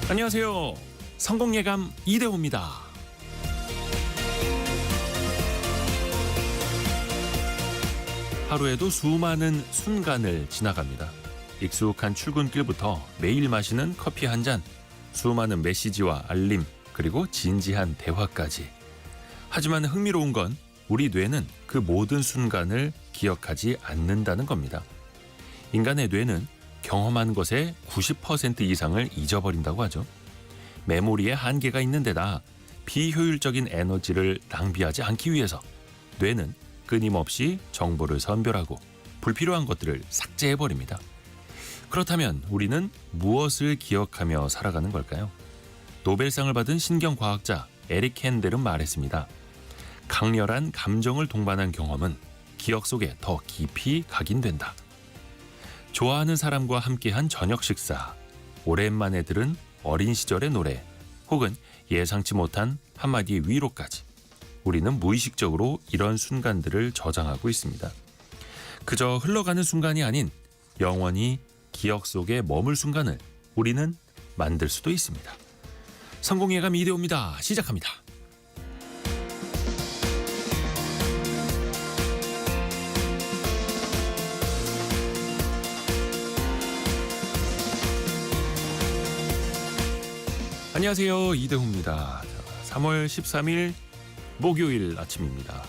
안녕하세요. 성공예감 이대호입니다. 하루에도 수많은 순간을 지나갑니다. 익숙한 출근길부터 매일 마시는 커피 한 잔, 수많은 메시지와 알림, 그리고 진지한 대화까지. 하지만 흥미로운 건 우리 뇌는 그 모든 순간을 기억하지 않는다는 겁니다. 인간의 뇌는 경험한 것의 90% 이상을 잊어버린다고 하죠. 메모리에 한계가 있는 데다 비효율적인 에너지를 낭비하지 않기 위해서 뇌는 끊임없이 정보를 선별하고 불필요한 것들을 삭제해버립니다. 그렇다면 우리는 무엇을 기억하며 살아가는 걸까요? 노벨상을 받은 신경과학자 에릭 헨델은 말했습니다. 강렬한 감정을 동반한 경험은 기억 속에 더 깊이 각인된다. 좋아하는 사람과 함께한 저녁 식사, 오랜만에 들은 어린 시절의 노래, 혹은 예상치 못한 한마디의 위로까지 우리는 무의식적으로 이런 순간들을 저장하고 있습니다. 그저 흘러가는 순간이 아닌 영원히 기억 속에 머물 순간을 우리는 만들 수도 있습니다. 성공예감 이대호입니다. 시작합니다. 안녕하세요. 이대호입니다. 3월 13일 목요일 아침입니다.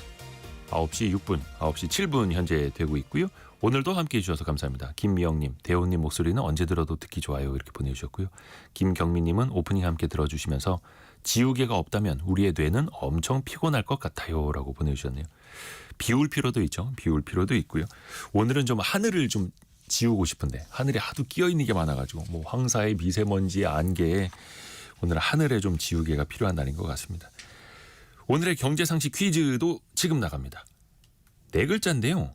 9시 6분, 9시 7분 현재 되고 있고요. 오늘도 함께해 주셔서 감사합니다. 김미영님, 대호님 목소리는 언제 들어도 듣기 좋아요 이렇게 보내주셨고요. 김경민님은 오프닝 함께 들어주시면서 지우개가 없다면 우리의 뇌는 엄청 피곤할 것 같아요 라고 보내주셨네요. 비울 필요도 있죠. 비울 필요도 있고요. 오늘은 좀 하늘을 좀 지우고 싶은데 하늘에 하도 끼어있는 게 많아가지고 뭐 황사에 미세먼지에 안개에 오늘 하늘에 좀 지우개가 필요한 날인 것 같습니다. 오늘의 경제상식 퀴즈도 지금 나갑니다. 4글자인데요.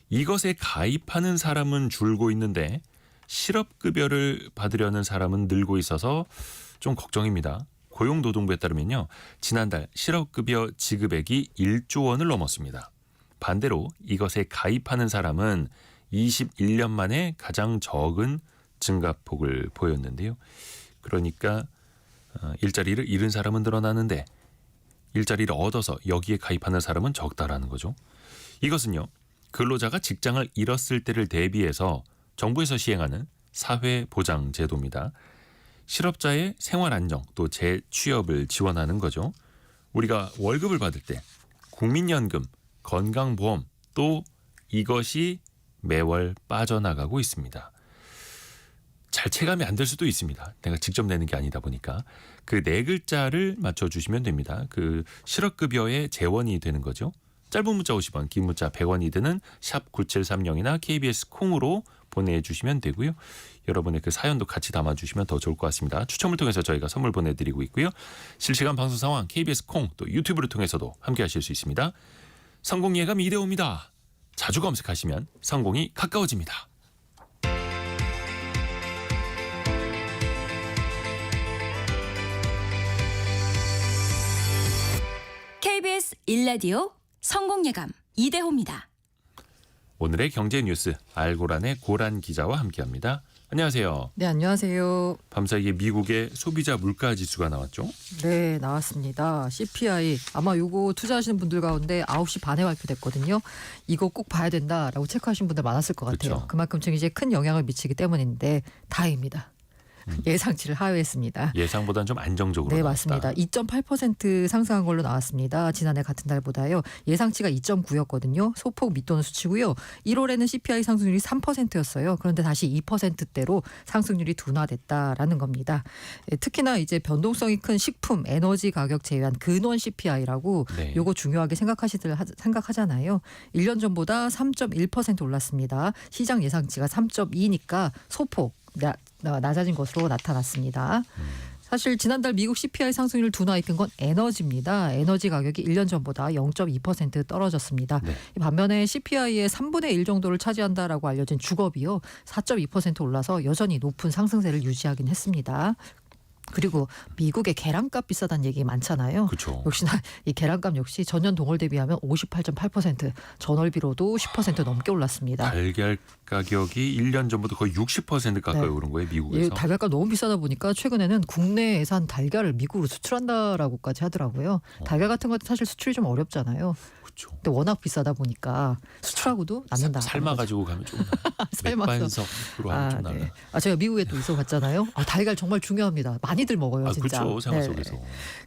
이것에 가입하는 사람은 줄고 있는데 실업급여를 받으려는 사람은 늘고 있어서 좀 걱정입니다. 고용노동부에 따르면요. 지난달 실업급여 지급액이 1조 원을 넘었습니다. 반대로 이것에 가입하는 사람은 21년 만에 가장 적은 증가폭을 보였는데요. 그러니까 일자리를 잃은 사람은 늘어나는데 일자리를 얻어서 여기에 가입하는 사람은 적다라는 거죠. 이것은요. 근로자가 직장을 잃었을 때를 대비해서 정부에서 시행하는 사회보장제도입니다. 실업자의 생활안정 또 재취업을 지원하는 거죠. 우리가 월급을 받을 때 국민연금, 건강보험 또 이것이 매월 빠져나가고 있습니다. 잘 체감이 안 될 수도 있습니다. 내가 직접 내는 게 아니다 보니까. 그 4글자를 맞춰주시면 됩니다. 그 실업급여의 재원이 되는 거죠. 짧은 문자 50원, 긴 문자 100원이 드는 샵 9730이나 KBS 콩으로 보내주시면 되고요. 여러분의 그 사연도 같이 담아주시면 더 좋을 것 같습니다. 추첨을 통해서 저희가 선물 보내드리고 있고요. 실시간 방송 상황 KBS 콩 또 유튜브를 통해서도 함께 하실 수 있습니다. 성공예감 이대호입니다. 자주 검색하시면 성공이 가까워집니다. KBS 1라디오 성공예감 이대호입니다. 오늘의 경제 뉴스 알고란의 고란 기자와 함께합니다. 안녕하세요. 네, 안녕하세요. 밤사이에 미국의 소비자 물가 지수가 나왔죠? 네, 나왔습니다. CPI 아마 요거 투자하시는 분들 가운데 9시 반에 발표됐거든요. 이거 꼭 봐야 된다라고 체크하신 분들 많았을 것 같아요. 그렇죠. 그만큼 지금 이제 큰 영향을 미치기 때문인데 다행입니다. 예상치를 하회했습니다. 예상보다는 좀 안정적으로 네, 나왔다. 맞습니다. 2.8% 상승한 걸로 나왔습니다. 지난해 같은 달보다요. 예상치가 2.9였거든요. 소폭 밑도는 수치고요. 1월에는 CPI 상승률이 3%였어요. 그런데 다시 2%대로 상승률이 둔화됐다라는 겁니다. 특히나 이제 변동성이 큰 식품, 에너지 가격 제외한 근원 CPI라고 네. 요거 중요하게 생각하잖아요. 1년 전보다 3.1% 올랐습니다. 시장 예상치가 3.2니까 소폭 낮아진 것으로 나타났습니다. 사실 지난달 미국 CPI 상승률 둔화 이끈 건 에너지입니다. 에너지 가격이 1년 전보다 0.2% 떨어졌습니다. 네. 반면에 CPI의 3분의 1 정도를 차지한다라고 알려진 주거비요. 4.2% 올라서 여전히 높은 상승세를 유지하긴 했습니다. 그리고 미국의 계란값 비싸다는 얘기 많잖아요. 그렇죠. 역시나 이 계란값 역시 전년 동월 대비하면 58.8%, 전월비로도 10% 넘게 올랐습니다. 달걀 가격이 1년 전보다 거의 60% 가까이 네. 오른 거예요, 이 미국에서. 달걀값 너무 비싸다 보니까 최근에는 국내에산 달걀을 미국으로 수출한다라고까지 하더라고요. 달걀 같은 것도 사실 수출이 좀 어렵잖아요. 그렇죠. 근데 워낙 비싸다 보니까 수출하고도 남는다. 삶아가지고 가면 좀 삶아서. 맥반석으로 하면 좀 나아요. 네. 제가 미국에 또 있어 봤잖아요. 달걀 정말 중요합니다. 많이들 먹어요, 진짜. 그렇죠. 생활 네. 속에서.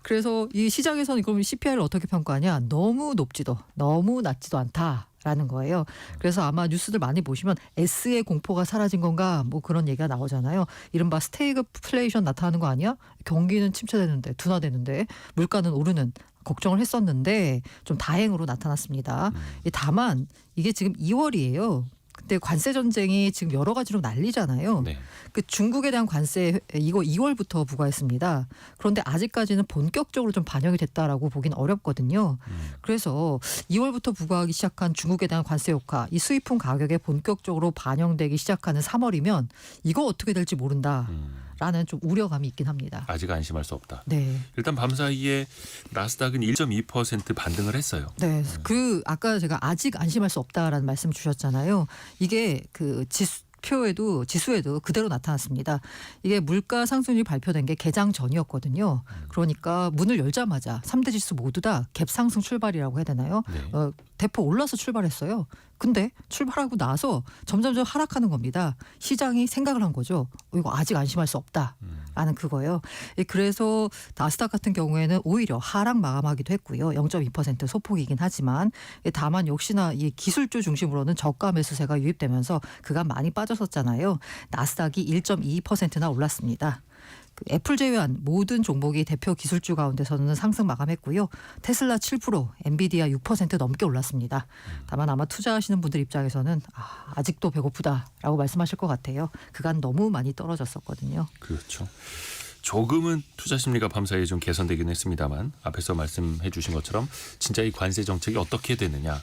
그래서 이 시장에서는 그럼 CPI를 어떻게 평가하냐? 너무 높지도 너무 낮지도 않다라는 거예요. 그래서 아마 뉴스들 많이 보시면 S의 공포가 사라진 건가 뭐 그런 얘기가 나오잖아요. 이른바 스태그플레이션 나타나는 거 아니야? 경기는 침체되는데 둔화되는데 물가는 오르는 걱정을 했었는데 좀 다행으로 나타났습니다. 다만 이게 지금 2월이에요. 근데 관세 전쟁이 지금 여러 가지로 난리잖아요. 네. 그 중국에 대한 관세 이거 2월부터 부과했습니다. 그런데 아직까지는 본격적으로 좀 반영이 됐다라고 보긴 어렵거든요. 그래서 2월부터 부과하기 시작한 중국에 대한 관세 효과, 이 수입품 가격에 본격적으로 반영되기 시작하는 3월이면 이거 어떻게 될지 모른다라는 좀 우려감이 있긴 합니다. 아직 안심할 수 없다. 네. 일단 밤사이에 나스닥은 1.2% 반등을 했어요. 네, 아까 제가 아직 안심할 수 없다라는 말씀 주셨잖아요. 이게 그 지수에도 그대로 나타났습니다. 이게 물가 상승률이 발표된 게 개장 전이었거든요. 그러니까 문을 열자마자 3대 지수 모두 다 갭 상승 출발이라고 해야 되나요? 네. 대폭 올라서 출발했어요. 근데 출발하고 나서 점점점 하락하는 겁니다. 시장이 생각을 한 거죠. 이거 아직 안심할 수 없다라는 그거예요. 그래서 나스닥 같은 경우에는 오히려 하락 마감하기도 했고요. 0.2% 소폭이긴 하지만 다만 역시나 이 기술주 중심으로는 저가 매수세가 유입되면서 그간 많이 빠졌었잖아요. 나스닥이 1.22%나 올랐습니다. 애플 제외한 모든 종목이 대표 기술주 가운데서는 상승 마감했고요. 테슬라 7%, 엔비디아 6% 넘게 올랐습니다. 다만 아마 투자하시는 분들 입장에서는 아직도 배고프다라고 말씀하실 것 같아요. 그간 너무 많이 떨어졌었거든요. 그렇죠. 조금은 투자 심리가 밤사이에 좀 개선되긴 했습니다만 앞에서 말씀해 주신 것처럼 진짜 이 관세 정책이 어떻게 되느냐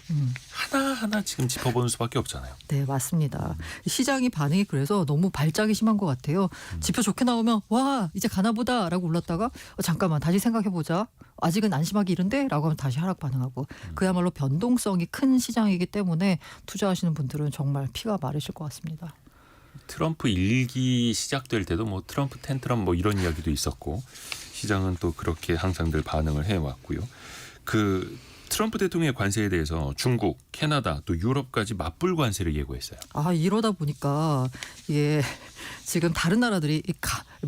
하나하나 지금 짚어보는 수밖에 없잖아요. 네, 맞습니다. 시장이 반응이 그래서 너무 발작이 심한 것 같아요. 지표 좋게 나오면 와 이제 가나보다라고 올랐다가 잠깐만 다시 생각해보자. 아직은 안심하기 이른데? 라고 하면 다시 하락 반응하고 그야말로 변동성이 큰 시장이기 때문에 투자하시는 분들은 정말 피가 마르실 것 같습니다. 트럼프 일기 시작될 때도 뭐 트럼프 텐트럼 뭐 이런 이야기도 있었고 시장은 또 그렇게 항상 늘 반응을 해왔고요. 그 트럼프 대통령의 관세에 대해서 중국, 캐나다 또 유럽까지 맞불 관세를 예고했어요. 이러다 보니까 이게 지금 다른 나라들이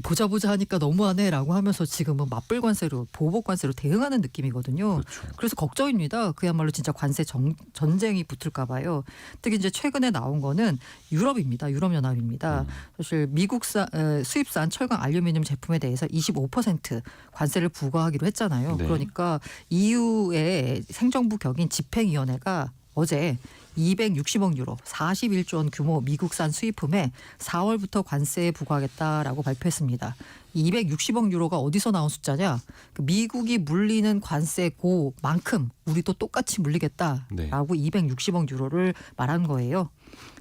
보자 하니까 너무하네라고 하면서 지금은 맞불 관세로 보복 관세로 대응하는 느낌이거든요. 그렇죠. 그래서 걱정입니다. 그야말로 진짜 관세 전쟁이 붙을까 봐요. 특히 이제 최근에 나온 거는 유럽입니다. 유럽연합입니다. 사실 미국산 수입산 철강 알루미늄 제품에 대해서 25% 관세를 부과하기로 했잖아요. 네. 그러니까 EU의 행정부 격인 집행위원회가 어제 260억 유로, 41조 원 규모 미국산 수입품에 4월부터 관세 부과하겠다라고 발표했습니다. 260억 유로가 어디서 나온 숫자냐? 미국이 물리는 관세고만큼 우리도 똑같이 물리겠다라고 네. 260억 유로를 말한 거예요.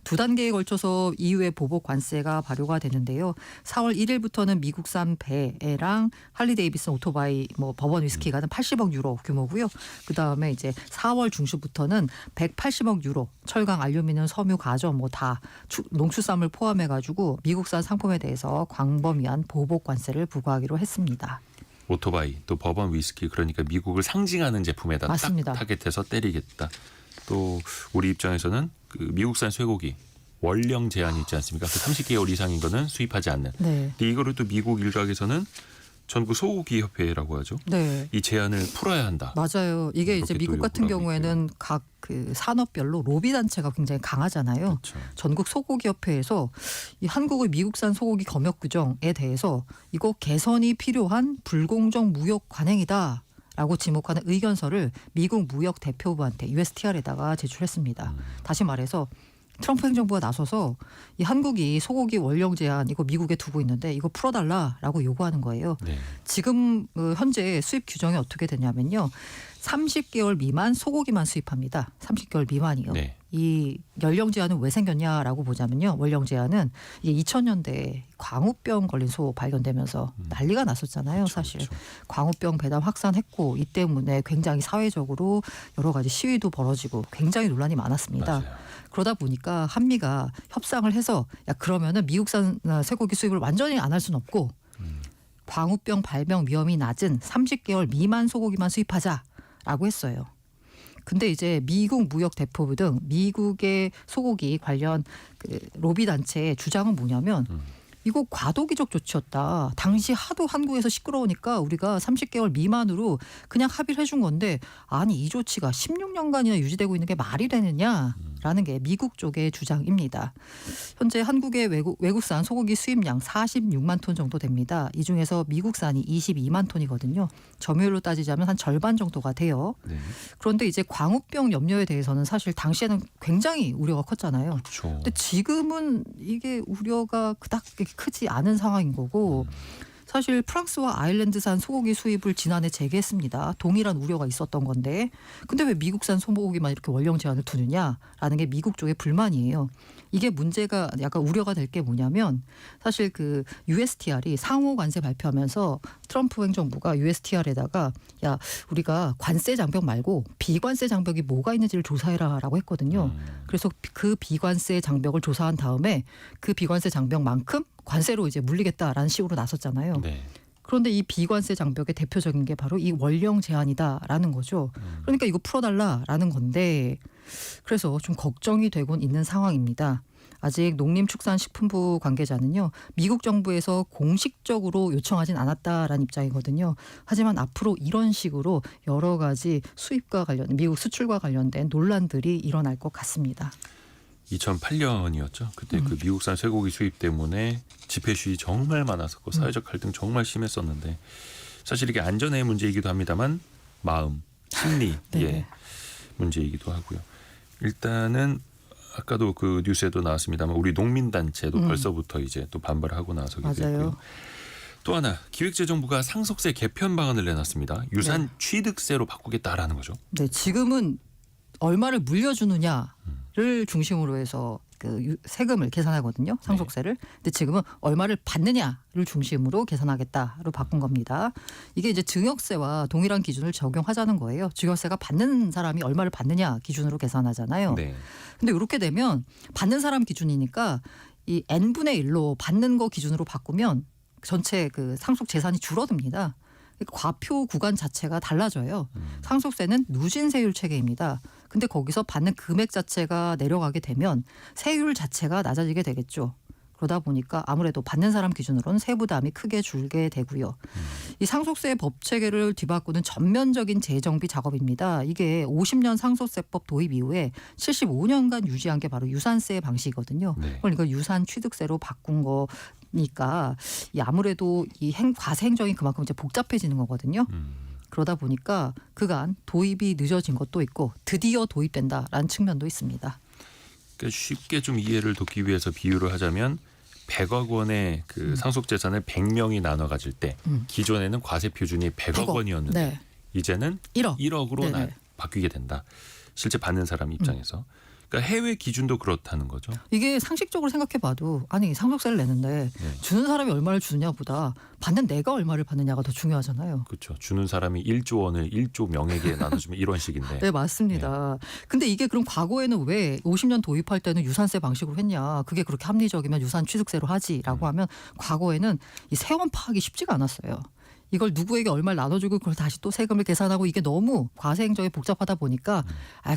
두 단계에 걸쳐서 EU의 보복 관세가 발효가 되는데요. 4월 1일부터는 미국산 배랑 할리 데이비슨 오토바이, 버번 위스키가 80억 유로 규모고요. 그 다음에 이제 4월 중순부터는 180억 유로 철강, 알루미늄, 섬유, 가전 다 농수산물 포함해가지고 미국산 상품에 대해서 광범위한 보복 관세를 부과하기로 했습니다. 오토바이 또 버번 위스키 그러니까 미국을 상징하는 제품에다 맞습니다. 딱 타겟해서 때리겠다. 또 우리 입장에서는 그 미국산 쇠고기 원령 제한이 있지 않습니까? 그 30개월 이상인 거는 수입하지 않는. 네. 근데 이거를 또 미국 일각에서는 전국 소고기 협회라고 하죠. 네. 이 제한을 풀어야 한다. 맞아요. 이게 이제 이렇게 또 미국 같은 요구를 하고 경우에는 각 그 산업별로 로비 단체가 굉장히 강하잖아요. 그렇죠. 전국 소고기 협회에서 이 한국의 미국산 소고기 검역 규정에 대해서 이거 개선이 필요한 불공정 무역 관행이다. 라고 지목하는 의견서를 미국 무역 대표부한테 USTR에다가 제출했습니다. 다시 말해서 트럼프 행정부가 나서서 이 한국이 소고기 원령 제한 이거 미국에 두고 있는데 이거 풀어달라라고 요구하는 거예요. 네. 지금 현재 수입 규정이 어떻게 되냐면요. 30개월 미만 소고기만 수입합니다. 30개월 미만이요. 네. 이 연령 제한은 왜 생겼냐라고 보자면요. 연령 제한은 이게 2000년대에 광우병 걸린 소 발견되면서 난리가 났었잖아요. 그렇죠, 사실 그렇죠. 광우병 배당 확산했고 이 때문에 굉장히 사회적으로 여러 가지 시위도 벌어지고 굉장히 논란이 많았습니다. 맞아요. 그러다 보니까 한미가 협상을 해서 야 그러면은 미국산 쇠고기 수입을 완전히 안 할 수는 없고 광우병 발병 위험이 낮은 30개월 미만 소고기만 수입하자라고 했어요. 근데 이제 미국 무역 대표부 등 미국의 소고기 관련 그 로비 단체의 주장은 뭐냐면 이거 과도기적 조치였다. 당시 하도 한국에서 시끄러우니까 우리가 30개월 미만으로 그냥 합의를 해준 건데 아니 이 조치가 16년간이나 유지되고 있는 게 말이 되느냐라는 게 미국 쪽의 주장입니다. 현재 한국의 외국산 소고기 수입량 46만 톤 정도 됩니다. 이 중에서 미국산이 22만 톤이거든요. 점유율로 따지자면 한 절반 정도가 돼요. 네. 그런데 이제 광우병 염려에 대해서는 사실 당시에는 굉장히 우려가 컸잖아요. 그렇죠. 근데 지금은 이게 우려가 그닥 크지 않은 상황인 거고 사실 프랑스와 아일랜드산 소고기 수입을 지난해 재개했습니다. 동일한 우려가 있었던 건데 근데 왜 미국산 소고기만 이렇게 원령 제한을 두느냐라는 게 미국 쪽의 불만이에요. 이게 문제가 약간 우려가 될 게 뭐냐면 사실 그 USTR이 상호 관세 발표하면서 트럼프 행정부가 USTR에다가 야 우리가 관세 장벽 말고 비관세 장벽이 뭐가 있는지를 조사해라라고 했거든요. 그래서 그 비관세 장벽을 조사한 다음에 그 비관세 장벽만큼 관세로 이제 물리겠다라는 식으로 나섰잖아요. 네. 그런데 이 비관세 장벽의 대표적인 게 바로 이 원령 제한이다라는 거죠. 그러니까 이거 풀어달라라는 건데 그래서 좀 걱정이 되곤 있는 상황입니다. 아직 농림축산식품부 관계자는요. 미국 정부에서 공식적으로 요청하진 않았다라는 입장이거든요. 하지만 앞으로 이런 식으로 여러 가지 수입과 관련 미국 수출과 관련된 논란들이 일어날 것 같습니다. 2008년이었죠. 그때 그 미국산 쇠고기 수입 때문에 집회 시위 정말 많았었고 사회적 갈등 정말 심했었는데 사실 이게 안전의 문제이기도 합니다만 마음, 심리의 네. 문제이기도 하고요. 일단은 아까도 그 뉴스에도 나왔습니다만 우리 농민단체도 벌써부터 이제 또 반발하고 나서기도 맞아요. 했고요. 또 하나 기획재정부가 상속세 개편 방안을 내놨습니다. 유산 네. 취득세로 바꾸겠다라는 거죠. 네, 지금은 얼마를 물려주느냐를 중심으로 해서 그 세금을 계산하거든요. 상속세를. 근데 지금은 얼마를 받느냐를 중심으로 계산하겠다로 바꾼 겁니다. 이게 이제 증여세와 동일한 기준을 적용하자는 거예요. 증여세가 받는 사람이 얼마를 받느냐 기준으로 계산하잖아요. 네. 근데 이렇게 되면 받는 사람 기준이니까 이 n분의 1로 받는 거 기준으로 바꾸면 전체 그 상속 재산이 줄어듭니다. 그러니까 과표 구간 자체가 달라져요. 상속세는 누진세율 체계입니다. 근데 거기서 받는 금액 자체가 내려가게 되면 세율 자체가 낮아지게 되겠죠. 그러다 보니까 아무래도 받는 사람 기준으로는 세부담이 크게 줄게 되고요. 이 상속세 법 체계를 뒤바꾸는 전면적인 재정비 작업입니다. 이게 50년 상속세법 도입 이후에 75년간 유지한 게 바로 유산세 방식이거든요. 네. 그러니까 유산 취득세로 바꾼 거니까 이 아무래도 이 과세 행정이 그만큼 이제 복잡해지는 거거든요. 그러다 보니까 그간 도입이 늦어진 것도 있고 드디어 도입된다라는 측면도 있습니다. 그러니까 쉽게 좀 이해를 돕기 위해서 비유를 하자면 100억 원의 그 상속 재산을 100명이 나눠 가질 때 기존에는 과세 표준이 100억 원이었는데 네. 이제는 1억으로 네네. 바뀌게 된다. 실제 받는 사람 입장에서. 그러니까 해외 기준도 그렇다는 거죠. 이게 상식적으로 생각해봐도 아니 상속세를 내는데 네. 주는 사람이 얼마를 주느냐보다 받는 내가 얼마를 받느냐가 더 중요하잖아요. 그렇죠. 주는 사람이 1조 원을 1조 명에게 나눠주면 이런 식인데. 네 맞습니다. 근데 이게 그럼 과거에는 왜 50년 도입할 때는 유산세 방식으로 했냐. 그게 그렇게 합리적이면 유산 취득세로 하지라고 하면 과거에는 이 세원 파악이 쉽지가 않았어요. 이걸 누구에게 얼마를 나눠주고 그걸 다시 또 세금을 계산하고 이게 너무 과세 행정이 복잡하다 보니까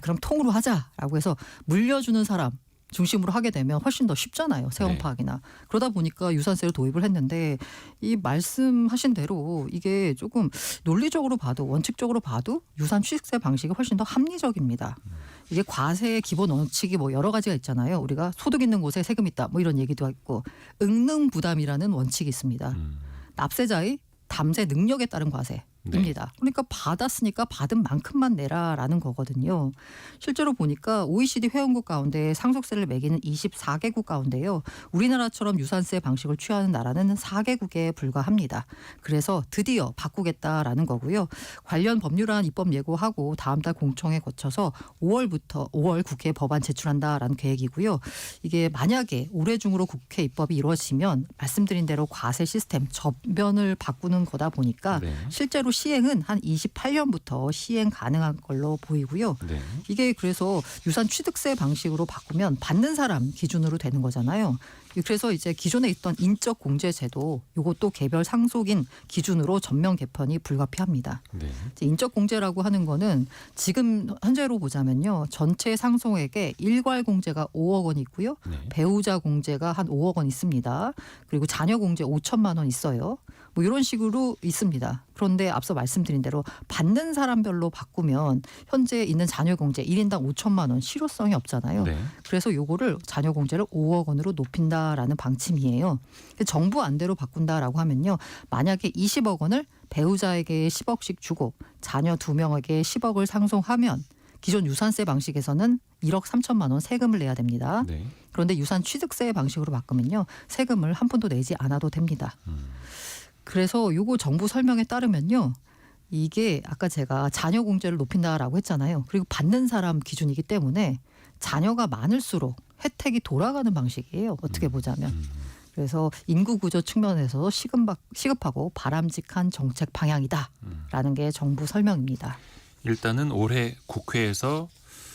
그럼 통으로 하자라고 해서 물려주는 사람 중심으로 하게 되면 훨씬 더 쉽잖아요. 세원 네. 파악이나. 그러다 보니까 유산세를 도입을 했는데 이 말씀하신 대로 이게 조금 논리적으로 봐도 원칙적으로 봐도 유산 취득세 방식이 훨씬 더 합리적입니다. 이게 과세의 기본 원칙이 뭐 여러 가지가 있잖아요. 우리가 소득 있는 곳에 세금 있다 뭐 이런 얘기도 있고 응능 부담이라는 원칙이 있습니다. 납세자의 담세 능력에 따른 과세. 그러니까 받았으니까 받은 만큼만 내라라는 거거든요. 실제로 보니까 OECD 회원국 가운데 상속세를 매기는 24개국 가운데요. 우리나라처럼 유산세 방식을 취하는 나라는 4개국에 불과합니다. 그래서 드디어 바꾸겠다라는 거고요. 관련 법률안 입법 예고하고 다음 달 공청회 거쳐서 5월 국회에 법안 제출한다라는 계획이고요. 이게 만약에 올해 중으로 국회 입법이 이루어지면 말씀드린 대로 과세 시스템 전면을 바꾸는 거다 보니까 네. 실제로 시행은 한 28년부터 시행 가능한 걸로 보이고요. 네. 이게 그래서 유산 취득세 방식으로 바꾸면 받는 사람 기준으로 되는 거잖아요. 그래서 이제 기존에 있던 인적 공제 제도 이것도 개별 상속인 기준으로 전면 개편이 불가피합니다. 네. 인적 공제라고 하는 거는 지금 현재로 보자면요. 전체 상속액에 일괄 공제가 5억 원 있고요. 네. 배우자 공제가 한 5억 원 있습니다. 그리고 자녀 공제 5천만 원 있어요. 뭐 이런 식으로 있습니다. 그런데 앞서 말씀드린 대로 받는 사람별로 바꾸면 현재 있는 자녀 공제 1인당 5천만 원 실효성이 없잖아요. 네. 그래서 요거를 자녀 공제를 5억 원으로 높인다라는 방침이에요. 정부 안대로 바꾼다라고 하면요. 만약에 20억 원을 배우자에게 10억씩 주고 자녀 2명에게 10억을 상속하면 기존 유산세 방식에서는 1억 3천만 원 세금을 내야 됩니다. 네. 그런데 유산 취득세 방식으로 바꾸면요. 세금을 한 푼도 내지 않아도 됩니다. 그래서 요거 정부 설명에 따르면요. 이게 아까 제가 자녀 공제를 높인다라고 했잖아요. 그리고 받는 사람 기준이기 때문에 자녀가 많을수록 혜택이 돌아가는 방식이에요. 어떻게 보자면. 그래서 인구 구조 측면에서 시급하고 바람직한 정책 방향이다라는 게 정부 설명입니다. 일단은 올해 국회에서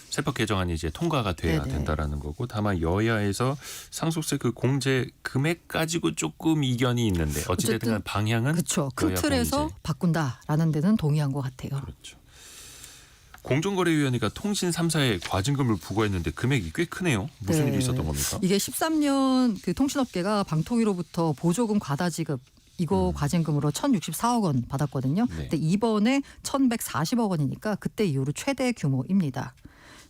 세법 개정안이 이제 통과가 돼야 네네. 된다라는 거고, 다만 여야에서 상속세 그 공제 금액 가지고 조금 이견이 있는데 어찌됐든 간 방향은 그렇죠. 큰 여야 틀에서 공제. 바꾼다라는 데는 동의한 것 같아요. 그렇죠. 공정거래위원회가 통신 3사에 과징금을 부과했는데 금액이 꽤 크네요. 무슨 네. 일이 있었던 겁니까? 이게 13년 그 통신업계가 방통위로부터 보조금 과다 지급 이거 과징금으로 1,064억 원 받았거든요. 네. 근데 이번에 1,140억 원이니까 그때 이후로 최대 규모입니다.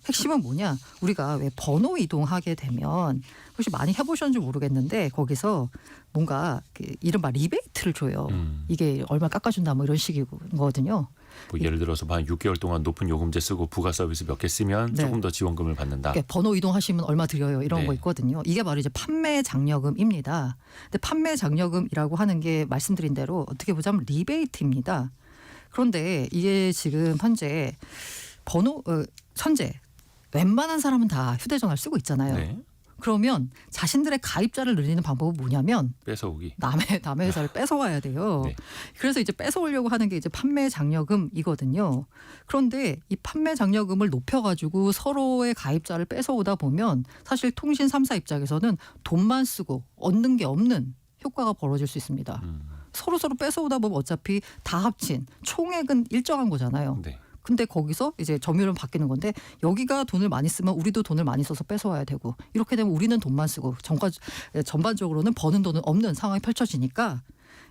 핵심은 뭐냐? 우리가 왜 번호 이동하게 되면 혹시 많이 해보셨는지 모르겠는데 거기서 뭔가 그 이른바 리베이트를 줘요. 이게 얼마 깎아준다 뭐 이런 식이거든요. 뭐 예를 들어서 한 6개월 동안 높은 요금제 쓰고 부가 서비스 몇 개 쓰면 네. 조금 더 지원금을 받는다. 그러니까 번호 이동하시면 얼마 드려요 이런 네. 거 있거든요. 이게 바로 이제 판매 장려금입니다. 근데 판매 장려금이라고 하는 게 말씀드린 대로 어떻게 보자면 리베이트입니다. 그런데 이게 지금 현재 현재 웬만한 사람은 다 휴대전화를 쓰고 있잖아요. 네. 그러면 자신들의 가입자를 늘리는 방법은 뭐냐면 뺏어오기. 남의 회사를 뺏어와야 돼요. 네. 그래서 이제 뺏어오려고 하는 게 이제 판매 장려금이거든요. 그런데 이 판매 장려금을 높여가지고 서로의 가입자를 뺏어오다 보면 사실 통신 3사 입장에서는 돈만 쓰고 얻는 게 없는 효과가 벌어질 수 있습니다. 서로 뺏어오다 보면 어차피 다 합친 총액은 일정한 거잖아요. 네. 근데 거기서 이제 점유율은 바뀌는 건데 여기가 돈을 많이 쓰면 우리도 돈을 많이 써서 뺏어와야 되고 이렇게 되면 우리는 돈만 쓰고 전반적으로는 버는 돈은 없는 상황이 펼쳐지니까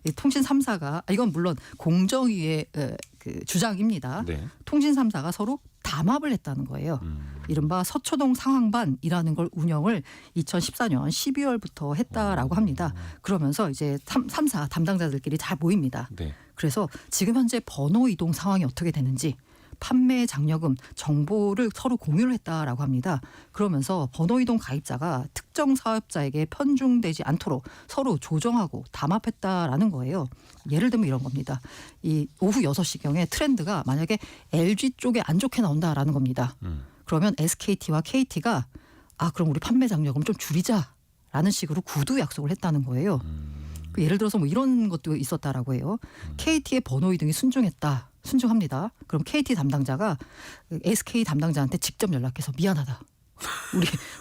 이 통신 3사가 이건 물론 공정위의 그 주장입니다. 네. 통신 3사가 서로 담합을 했다는 거예요. 이른바 서초동 상황반이라는 걸 운영을 2014년 12월부터 했다라고 합니다. 그러면서 이제 3사 담당자들끼리 잘 모입니다. 네. 그래서 지금 현재 번호 이동 상황이 어떻게 되는지 판매 장려금 정보를 서로 공유를 했다라고 합니다. 그러면서 번호 이동 가입자가 특정 사업자에게 편중되지 않도록 서로 조정하고 담합했다라는 거예요. 예를 들면 이런 겁니다. 이 오후 6시경에 트렌드가 만약에 LG 쪽에 안 좋게 나온다라는 겁니다. 그러면 SKT와 KT가 그럼 우리 판매 장려금 좀 줄이자라는 식으로 구두 약속을 했다는 거예요. 예를 들어서 뭐 이런 것도 있었다라고 해요. KT의 번호 이동이 순중합니다. 그럼 KT 담당자가 SK 담당자한테 직접 연락해서 미안하다.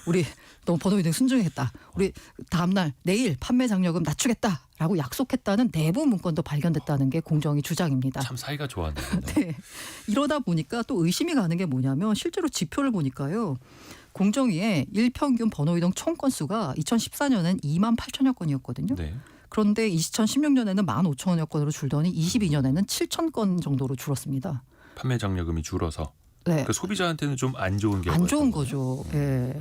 우리 너무 번호 이동 순중했다. 우리 다음날 내일 판매 장려금 낮추겠다라고 약속했다는 내부 문건도 발견됐다는 게 공정위 주장입니다. 참 사이가 좋았네요. 네. 이러다 보니까 또 의심이 가는 게 뭐냐면 실제로 지표를 보니까요. 공정위의 일평균 번호 이동 총 건수가 2014년엔 2만 8천여 건이었거든요. 네. 그런데 2016년에는 15,000여 건으로 줄더니 22년에는 7천 건 정도로 줄었습니다. 판매 장려금이 줄어서 네. 그 소비자한테는 좀 안 좋은 게 안 좋은 거죠. 예.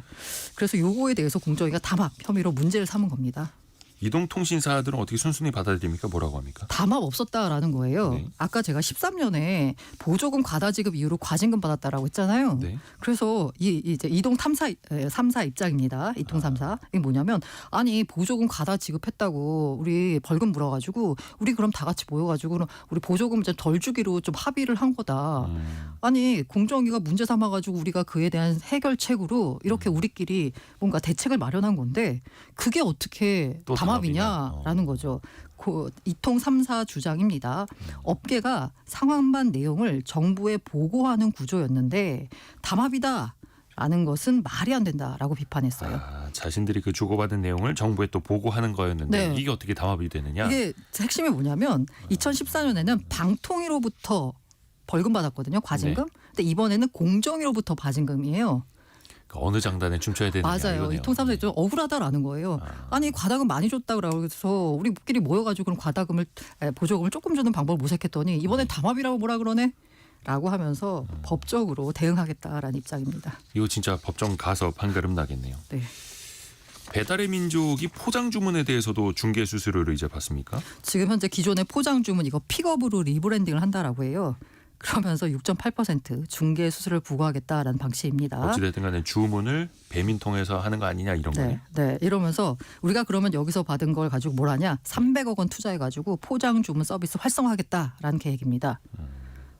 그래서 요거에 대해서 공정위가 담합 혐의로 문제를 삼은 겁니다. 이동통신사들은 어떻게 순순히 받아들입니까? 뭐라고 합니까? 담합 없었다라는 거예요. 네. 아까 제가 13년에 보조금 과다 지급 이후로 과징금 받았다라고 했잖아요. 네. 그래서 이제 이동 3사 입장입니다. 이통 3사. 이게 뭐냐면 아니 보조금 과다 지급했다고 우리 벌금 물어가지고 우리 그럼 다 같이 모여가지고 그럼 우리 보조금 좀 덜 주기로 좀 합의를 한 거다. 아니 공정위가 문제 삼아가지고 우리가 그에 대한 해결책으로 이렇게 우리끼리 뭔가 대책을 마련한 건데 그게 어떻게 또 담합이냐라는 거죠. 이통 3사 주장입니다. 업계가 상황만 내용을 정부에 보고하는 구조였는데 담합이다라는 것은 말이 안 된다라고 비판했어요. 자신들이 그 주고받은 내용을 정부에 또 보고하는 거였는데 네. 이게 어떻게 담합이 되느냐? 이게 핵심이 뭐냐면 2014년에는 방통위로부터 벌금 받았거든요. 과징금. 근데 이번에는 공정위로부터 과징금이에요. 어느 장단에 춤춰야 되느냐 맞아요. 이거네요. 이통 3사 좀 억울하다라는 거예요. 아니 과다금 많이 줬다 그래서 우리끼리 모여가지고 그럼 보조금을 조금 주는 방법을 모색했더니 이번엔 담합이라고 뭐라 그러네? 라고 하면서 법적으로 대응하겠다라는 입장입니다. 이거 진짜 법정 가서 판가름 나겠네요. 네. 배달의 민족이 포장 주문에 대해서도 중개 수수료를 이제 받습니까? 지금 현재 기존의 포장 주문 이거 픽업으로 리브랜딩을 한다라고 해요. 그러면서 6.8% 중개 수수료를 부과하겠다라는 방침입니다. 어찌됐든 간에 주문을 배민 통해서 하는 거 아니냐 이런 거예요. 네. 이러면서 우리가 그러면 여기서 받은 걸 가지고 뭘 하냐? 300억 원 투자해가지고 포장 주문 서비스 활성화하겠다라는 계획입니다.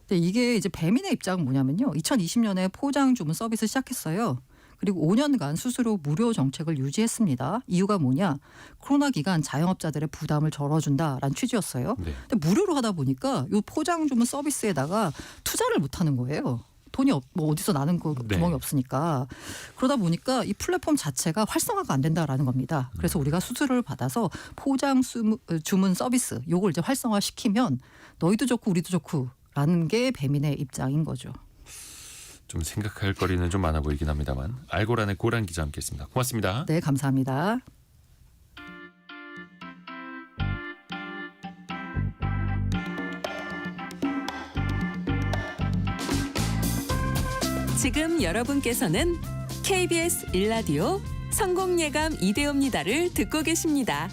근데 이게 이제 배민의 입장은 뭐냐면요. 2020년에 포장 주문 서비스 시작했어요. 그리고 5년간 수수료 무료 정책을 유지했습니다. 이유가 뭐냐? 코로나 기간 자영업자들의 부담을 덜어준다라는 취지였어요. 네. 근데 무료로 하다 보니까 이 포장 주문 서비스에다가 투자를 못하는 거예요. 돈이 뭐 어디서 나는 네. 구멍이 없으니까. 그러다 보니까 이 플랫폼 자체가 활성화가 안 된다라는 겁니다. 그래서 우리가 수수료를 받아서 포장 주문 서비스 요걸 이제 활성화시키면 너희도 좋고 우리도 좋고라는 게 배민의 입장인 거죠. 좀 생각할 거리는 좀 많아 보이긴 합니다만 알고란의 고란 기자 함께했습니다. 고맙습니다. 네, 감사합니다. 지금 여러분께서는 KBS 일라디오 성공예감 이대호입니다를 듣고 계십니다.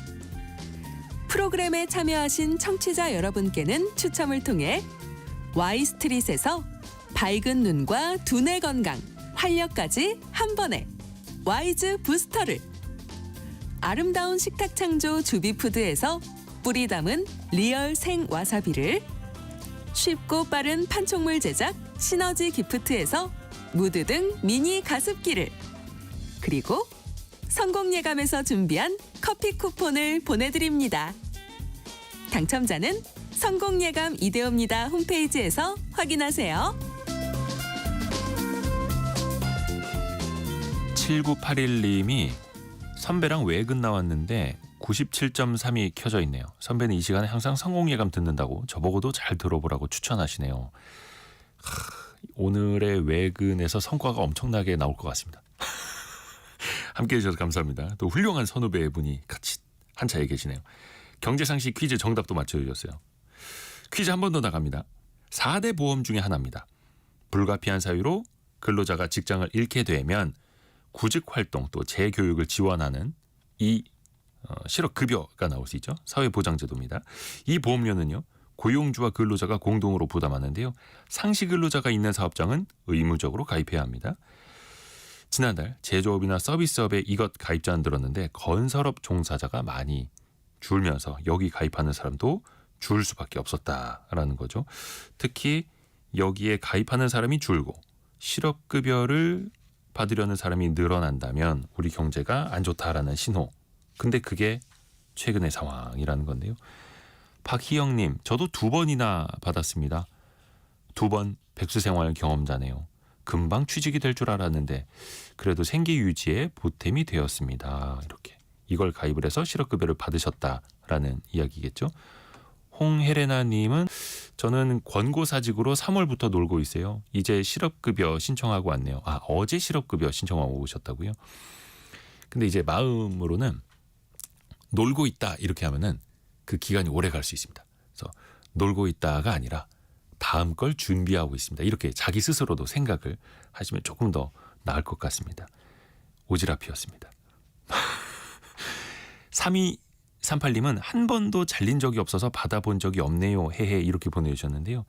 프로그램에 참여하신 청취자 여러분께는 추첨을 통해 Y스트릿에서 밝은 눈과 두뇌 건강, 활력까지 한 번에 와이즈 부스터를, 아름다운 식탁 창조 주비푸드에서 뿌리 담은 리얼 생 와사비를, 쉽고 빠른 판촉물 제작 시너지 기프트에서 무드 등 미니 가습기를, 그리고 성공예감에서 준비한 커피 쿠폰을 보내드립니다. 당첨자는 성공예감 이대호입니다 홈페이지에서 확인하세요. 7981님이 선배랑 외근 나왔는데 97.3이 켜져 있네요. 선배는 이 시간에 항상 성공예감 듣는다고 저보고도 잘 들어보라고 추천하시네요. 오늘의 외근에서 성과가 엄청나게 나올 것 같습니다. 함께해 주셔서 감사합니다. 또 훌륭한 선후배분이 같이 한 차에 계시네요. 경제상식 퀴즈 정답도 맞춰주셨어요. 퀴즈 한 번 더 나갑니다. 4대 보험 중에 하나입니다. 불가피한 사유로 근로자가 직장을 잃게 되면 구직활동 또 재교육을 지원하는 이 실업급여가 나올 수 있죠. 사회보장제도입니다. 이 보험료는요. 고용주와 근로자가 공동으로 부담하는데요. 상시 근로자가 있는 사업장은 의무적으로 가입해야 합니다. 지난달 제조업이나 서비스업에 이것 가입자는 늘었는데 건설업 종사자가 많이 줄면서 여기 가입하는 사람도 줄 수밖에 없었다라는 거죠. 특히 여기에 가입하는 사람이 줄고 실업급여를 받으려는 사람이 늘어난다면 우리 경제가 안 좋다라는 신호. 근데 그게 최근의 상황이라는 건데요. 박희영님, 저도 2번이나 받았습니다. 2번 백수생활 경험자네요. 금방 취직이 될 줄 알았는데 그래도 생계 유지에 보탬이 되었습니다. 이렇게 이걸 가입을 해서 실업급여를 받으셨다라는 이야기겠죠. 홍혜레나님은 저는 권고사직으로 3월부터 놀고 있어요. 이제 실업급여 신청하고 왔네요. 어제 실업급여 신청하고 오셨다고요? 근데 이제 마음으로는 놀고 있다 이렇게 하면은 그 기간이 오래 갈 수 있습니다. 그래서 놀고 있다가 아니라 다음 걸 준비하고 있습니다. 이렇게 자기 스스로도 생각을 하시면 조금 더 나을 것 같습니다. 오지랖이었습니다. 3238님은 한 번도 잘린 적이 없어서 받아본 적이 없네요. 헤헤 이렇게 보내주셨는데요.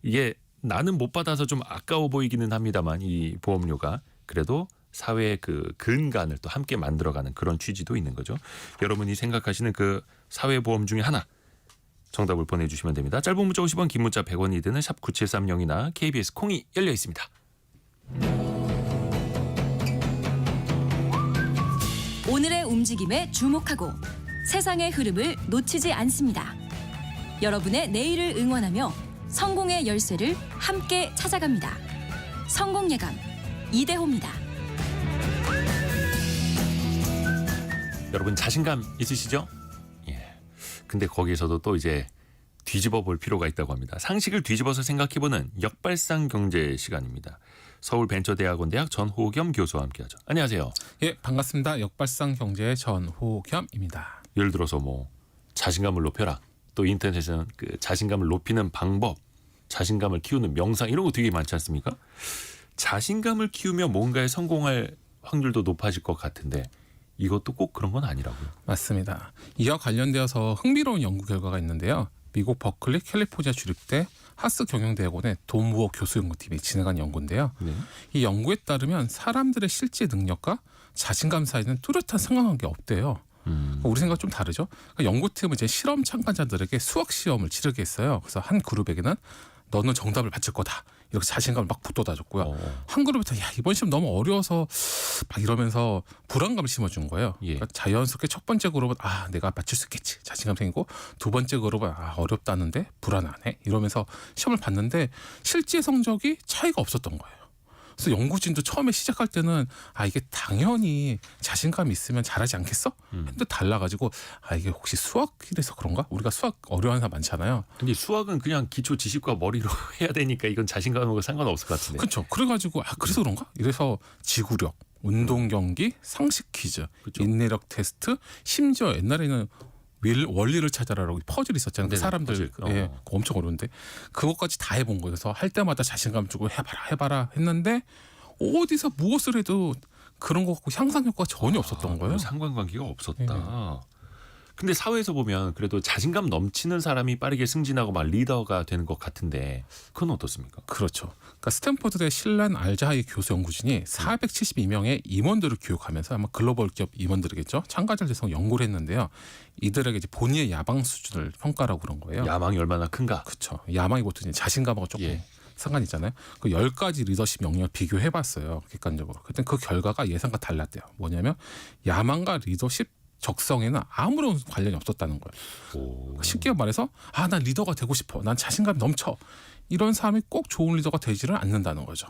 이게 나는 못 받아서 좀 아까워 보이기는 합니다만 이 보험료가 그래도 사회의 그 근간을 또 함께 만들어가는 그런 취지도 있는 거죠. 여러분이 생각하시는 그 사회보험 중에 하나 정답을 보내주시면 됩니다. 짧은 문자 50원, 긴 문자 100원이 드는 샵 9730이나 KBS 콩이 열려 있습니다. 오늘의 움직임에 주목하고 세상의 흐름을 놓치지 않습니다. 여러분의 내일을 응원하며 성공의 열쇠를 함께 찾아갑니다. 성공예감 이대호입니다. 여러분 자신감 있으시죠? 예. 근데 거기에서도 또 이제 뒤집어 볼 필요가 있다고 합니다. 상식을 뒤집어서 생각해보는 역발상 경제 시간입니다. 서울벤처대학원대학 전호겸 교수와 함께하죠. 안녕하세요. 예, 반갑습니다. 역발상 경제의 전호겸입니다. 예를 들어서 뭐 자신감을 높여라. 또 인터넷에서는 그 자신감을 높이는 방법, 자신감을 키우는 명상 이런 거 되게 많지 않습니까? 자신감을 키우며 뭔가에 성공할 확률도 높아질 것 같은데 이것도 꼭 그런 건 아니라고요. 맞습니다. 이와 관련되어서 흥미로운 연구 결과가 있는데요. 미국 버클리 캘리포니아 주립대 하스 경영대학원의 돔 우어 교수 연구팀이 진행한 연구인데요. 네. 이 연구에 따르면 사람들의 실제 능력과 자신감 사이는 뚜렷한 상관관계가 없대요. 우리 생각 좀 다르죠. 그러니까 연구팀은 이제 실험 참가자들에게 수학 시험을 치르게 했어요. 그래서 한 그룹에게는 너는 정답을 맞출 거다. 이렇게 자신감을 막 북돋아줬고요. 한 그룹에서 야 이번 시험 너무 어려워서 막 이러면서 불안감을 심어준 거예요. 예. 그러니까 자연스럽게 첫 번째 그룹은 아 내가 맞출 수 있겠지 자신감 생기고 두 번째 그룹은 아 어렵다는데 불안하네 이러면서 시험을 봤는데 실제 성적이 차이가 없었던 거예요. 그래서 연구진도 처음에 시작할 때는 아 이게 당연히 자신감이 있으면 잘하지 않겠어? 근데 달라가지고 아 이게 혹시 수학이라서 그런가? 우리가 수학 어려워하는 사람 많잖아요. 근데 수학은 그냥 기초 지식과 머리로 해야 되니까 이건 자신감하고 상관없을 것 같은데. 그렇죠. 그래가지고 아 그래서 그런가? 이래서 지구력, 운동 경기, 상식 퀴즈, 그쵸. 인내력 테스트, 심지어 옛날에는 원리를 찾아라라고 퍼즐이 있었잖아요. 네네, 사람들 퍼즐. 예, 그거 엄청 어려운데 그것까지 다 해본 거예요. 그래서 할 때마다 자신감 주고 해봐라 했는데 어디서 무엇을 해도 그런 거 갖고 향상 효과가 전혀 없었던 거예요. 상관관계가 없었다. 근데 사회에서 보면 그래도 자신감 넘치는 사람이 빠르게 승진하고 막 리더가 되는 것 같은데 그건 어떻습니까? 그렇죠. 그러니까 스탠포드대 실란 알자하이 교수 연구진이 472명의 임원들을 교육하면서 아마 글로벌 기업 임원들이겠죠. 참가자를 대상 연구를 했는데요. 이들에게 이제 본인의 야망 수준을 평가라고 그런 거예요. 야망이 얼마나 큰가? 그렇죠. 야망이 보통 이제 자신감하고 조금 예. 상관이 있잖아요. 그 10가지 리더십 영역을 비교해봤어요. 객관적으로. 그때 그 결과가 예상과 달랐대요. 뭐냐면 야망과 리더십 적성에는 아무런 관련이 없었다는 거예요. 오. 쉽게 말해서 아, 난 리더가 되고 싶어. 난 자신감이 넘쳐. 이런 사람이 꼭 좋은 리더가 되지를 않는다는 거죠.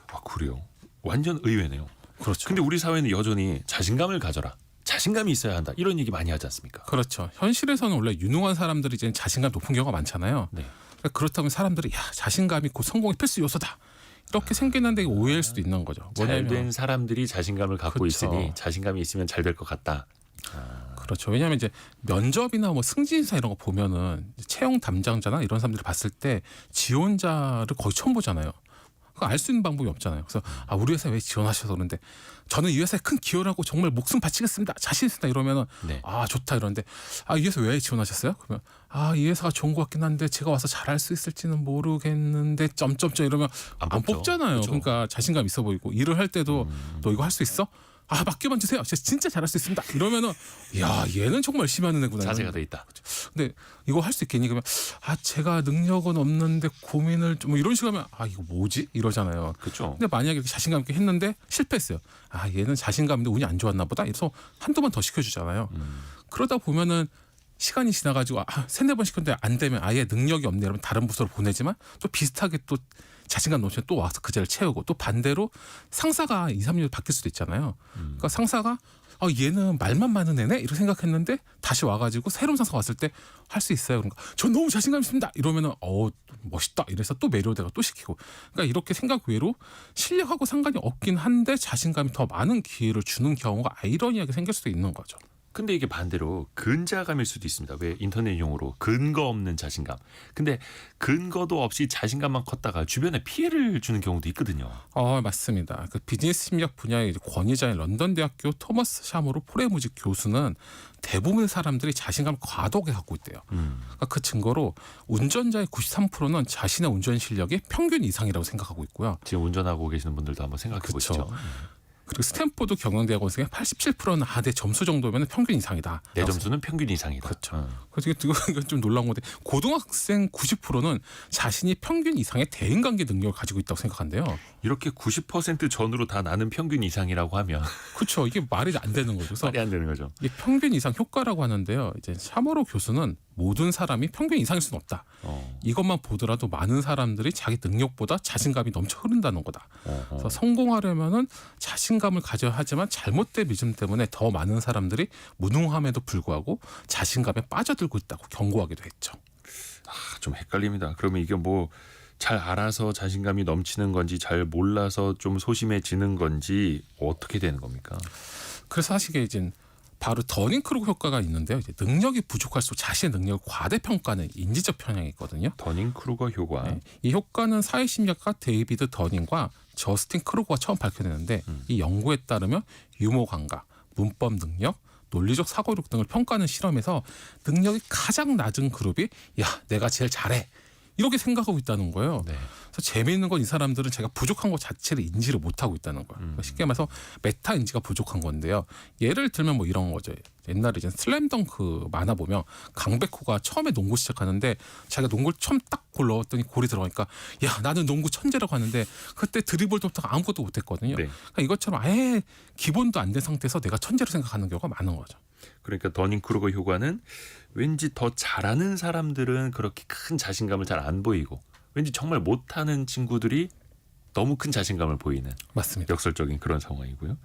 아 그래요? 완전 의외네요. 그렇죠. 근데 우리 사회는 여전히 자신감을 가져라. 자신감이 있어야 한다. 이런 얘기 많이 하지 않습니까? 그렇죠. 현실에서는 원래 유능한 사람들이 이제 자신감 높은 경우가 많잖아요. 네. 그러니까 그렇다면 사람들이 야 자신감이 곧 성공의 필수 요소다. 이렇게 생기는데 오해일 수도 있는 거죠. 잘 된 사람들이 자신감을 갖고 그쵸. 있으니 자신감이 있으면 잘 될 것 같다. 그렇죠. 왜냐하면 이제 면접이나 뭐 승진사 이런 거 보면은 채용 담당자나 이런 사람들이 봤을 때 지원자를 거의 처음 보잖아요. 그거 알 수 있는 방법이 없잖아요. 그래서 아 우리 회사에 왜 지원하셔서 그런데 저는 이 회사에 큰 기여를 하고 정말 목숨 바치겠습니다. 자신 있습니다. 이러면은 네. 아 좋다 이러는데 아 이 회사 왜 지원하셨어요? 그러면 아 이 회사가 좋은 것 같긴 한데 제가 와서 잘할 수 있을지는 모르겠는데 점점점 이러면 안 안 뽑죠. 뽑잖아요. 그쵸. 그러니까 자신감 있어 보이고 일을 할 때도 너 이거 할 수 있어? 아 맡겨만 주세요. 제가 진짜 잘할 수 있습니다. 이러면은 야 얘는 정말 열심히 하는 애구나. 자세가 돼 있다. 근데 이거 할 수 있겠니? 그러면 아 제가 능력은 없는데 고민을 좀 뭐 이런 식으로 하면 아 이거 뭐지? 이러잖아요. 그렇죠. 근데 만약에 이렇게 자신감 있게 했는데 실패했어요. 아 얘는 자신감인데 운이 안 좋았나 보다. 이래서 한두 번 더 시켜주잖아요. 그러다 보면은 시간이 지나가지고 아 세네 번 시켰는데 안 되면 아예 능력이 없네 이러면 다른 부서로 보내지만 또 비슷하게 또 자신감 넘치면 또 와서 그 자리를 채우고 또 반대로 상사가 2, 3년 바뀔 수도 있잖아요. 그러니까 상사가 얘는 말만 많은 애네 이렇게 생각했는데 다시 와가지고 새로운 상사가 왔을 때 할 수 있어요. 그러니까 전 너무 자신감 있습니다. 이러면은 멋있다. 이래서 또 매료되고 또 시키고. 그러니까 이렇게 생각 외로 실력하고 상관이 없긴 한데 자신감이 더 많은 기회를 주는 경우가 아이러니하게 생길 수도 있는 거죠. 근데 이게 반대로 근자감일 수도 있습니다. 왜 인터넷 용어로 근거 없는 자신감. 근데 근거도 없이 자신감만 컸다가 주변에 피해를 주는 경우도 있거든요. 맞습니다. 그 비즈니스 심리학 분야의 이제 권위자인 런던 대학교 토머스 샤모로 포레무직 교수는 대부분의 사람들이 자신감을 과도하게 갖고 있대요. 그러니까 그 증거로 운전자의 93%는 자신의 운전 실력이 평균 이상이라고 생각하고 있고요. 지금 운전하고 계시는 분들도 한번 생각해 그쵸. 보시죠. 그리고 스탠포드 경영대학원생의 87%는 내 점수 정도면 평균 이상이다. 내 점수는 평균 이상이다. 그렇죠. 그래서 이건 좀 놀라운 건데 고등학생 90%는 자신이 평균 이상의 대인관계 능력을 가지고 있다고 생각한대요. 이렇게 90% 전후로 다 나는 평균 이상이라고 하면 그렇죠. 이게 말이 안 되는 거죠. 그래서 말이 안 되는 거죠. 이게 평균 이상 효과라고 하는데요. 이제 샤머로 교수는 모든 사람이 평균 이상일 수는 없다. 이것만 보더라도 많은 사람들이 자기 능력보다 자신감이 넘쳐 흐른다는 거다. 그래서 성공하려면은 자신감을 가져야 하지만 잘못된 믿음 때문에 더 많은 사람들이 무능함에도 불구하고 자신감에 빠져들고 있다고 경고하기도 했죠. 좀 헷갈립니다. 그러면 이게 뭐 잘 알아서 자신감이 넘치는 건지 잘 몰라서 좀 소심해지는 건지 어떻게 되는 겁니까? 그래서 사실 이제 바로 더닝크루거 효과가 있는데요. 이제 능력이 부족할수록 자신의 능력을 과대평가하는 인지적 편향이 있거든요. 더닝크루거 효과. 네. 이 효과는 사회심리학가 데이비드 더닝과 저스틴 크루거가 처음 밝혀냈는데 이 연구에 따르면 유머 감각, 문법 능력, 논리적 사고력 등을 평가하는 실험에서 능력이 가장 낮은 그룹이 내가 제일 잘해. 이렇게 생각하고 있다는 거예요. 네. 그래서 재미있는 건 이 사람들은 제가 부족한 것 자체를 인지를 못하고 있다는 거예요. 그러니까 쉽게 말해서 메타 인지가 부족한 건데요. 예를 들면 뭐 이런 거죠. 옛날에 이제 슬램덩크 만화 보면 강백호가 처음에 농구 시작하는데 자기가 농구를 처음 딱 골 넣었더니 골이 들어가니까 나는 농구 천재라고 하는데 그때 드리블도 아무것도 못했거든요. 네. 그러니까 이것처럼 아예 기본도 안 된 상태에서 내가 천재로 생각하는 경우가 많은 거죠. 그러니까 더닝크루거 효과는 왠지 더 잘하는 사람들은 그렇게 큰 자신감을 잘 안 보이고 왠지 정말 못하는 친구들이 너무 큰 자신감을 보이는 맞습니다. 역설적인 그런 상황이고요.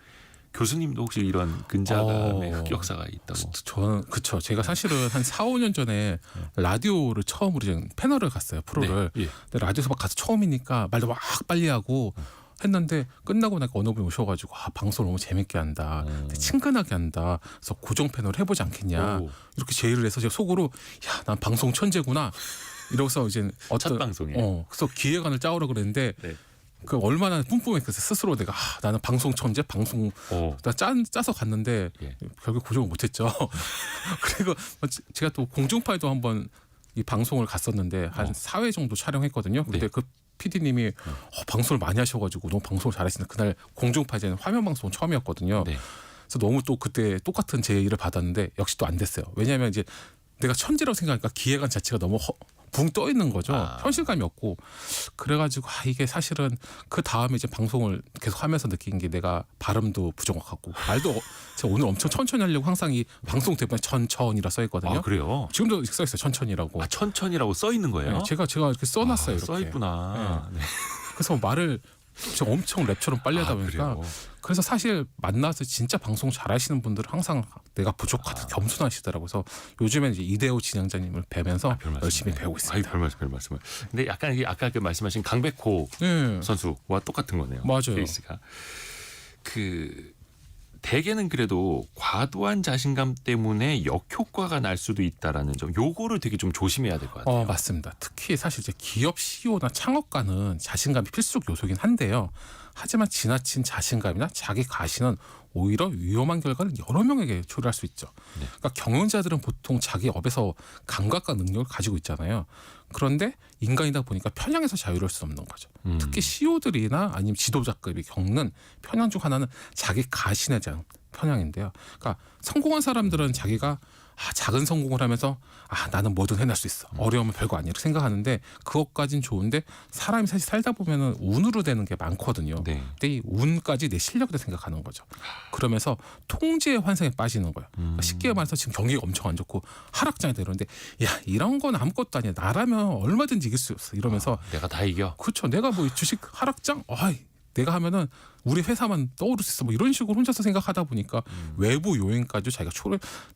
교수님도 혹시 이런 근자감의 흑역사가 있다고? 저는 그쵸. 제가 사실은 한 4, 5년 전에 라디오를 처음으로 이제 패널을 갔어요. 프로를. 네. 예. 근데 라디오에서 막 가서 처음이니까 말도 막 빨리 하고 했는데 끝나고 나니까 어느 분이 오셔가지고 방송을 너무 재밌게 한다. 친근하게 한다. 그래서 고정 패널 해보지 않겠냐. 오. 이렇게 제의를 해서 제가 속으로 난 방송 천재구나. 이러고서 이제 첫 방송에. 그래서 기획안을 짜오라 그랬는데 네. 그 얼마나 뿜뿜했겠어요. 스스로 내가 나는 방송 천재 방송 나 짜서 갔는데 예. 결국 고정을 못했죠. 그리고 제가 또 공중파에도 한번 이 방송을 갔었는데 한 4회 정도 촬영했거든요. 근데 네. 그 PD님이 방송을 많이 하셔가지고 너무 방송을 잘하시는데 그날 공중파에는 화면 방송 처음이었거든요. 네. 그래서 너무 또 그때 똑같은 제의를 받았는데 역시 또 안 됐어요. 왜냐하면 이제 내가 천재라고 생각하니까 기획안 자체가 너무 붕 떠 있는 거죠. 현실감이 없고 그래가지고 이게 사실은 그 다음에 이제 방송을 계속 하면서 느낀 게 내가 발음도 부정확하고 말도 제가 오늘 엄청 천천히 하려고 항상 이 방송 대본에 천천히라 써 있거든요. 아, 그래요? 지금도 써 있어요. 천천히라고. 천천히라고 써 있는 거예요? 네, 제가 이렇게 써놨어요. 이렇게. 써 있구나. 네. 그래서 말을 제가 엄청 랩처럼 빨리 하다 보니까 그래요? 그래서 사실 만나서 진짜 방송 잘하시는 분들은 항상 내가 부족하다 겸손하시더라고요. 그래서 요즘엔 이제 이대호 진행자님을 뵈면서 별 말씀을. 열심히 배우고 있습니다. 별 말씀을. 근데 약간 이게 아까 그 말씀하신 강백호 네. 선수와 똑같은 거네요. 맞아요. 케이스가. 대개는 그래도 과도한 자신감 때문에 역효과가 날 수도 있다라는 점, 요거를 되게 좀 조심해야 될 것 같아요. 맞습니다. 특히 사실 이제 기업 CEO나 창업가는 자신감이 필수 요소긴 한데요. 하지만 지나친 자신감이나 자기 과신은 오히려 위험한 결과를 여러 명에게 초래할 수 있죠. 네. 그러니까 경영자들은 보통 자기 업에서 감각과 능력을 가지고 있잖아요. 그런데 인간이다 보니까 편향에서 자유로울 수 없는 거죠. 특히 CEO들이나 아니면 지도자급이 겪는 편향 중 하나는 자기 가신에 대한 편향인데요. 그러니까 성공한 사람들은 자기가 작은 성공을 하면서 나는 뭐든 해낼 수 있어. 어려우면 별거 아니야. 이렇게 생각하는데 그것까진 좋은데 사람이 사실 살다 보면은 운으로 되는 게 많거든요. 네. 근데 이 운까지 내 실력이라 생각하는 거죠. 그러면서 통제의 환상에 빠지는 거예요. 그러니까 쉽게 말해서 지금 경기가 엄청 안 좋고 하락장에 이러는데 이런 건 아무것도 아니야. 나라면 얼마든지 이길 수 있어. 이러면서 내가 다 이겨. 그렇죠. 내가 뭐 주식 하락장 내가 하면은 우리 회사만 떠오를 수 있어. 뭐 이런 식으로 혼자서 생각하다 보니까 외부 요인까지 자기가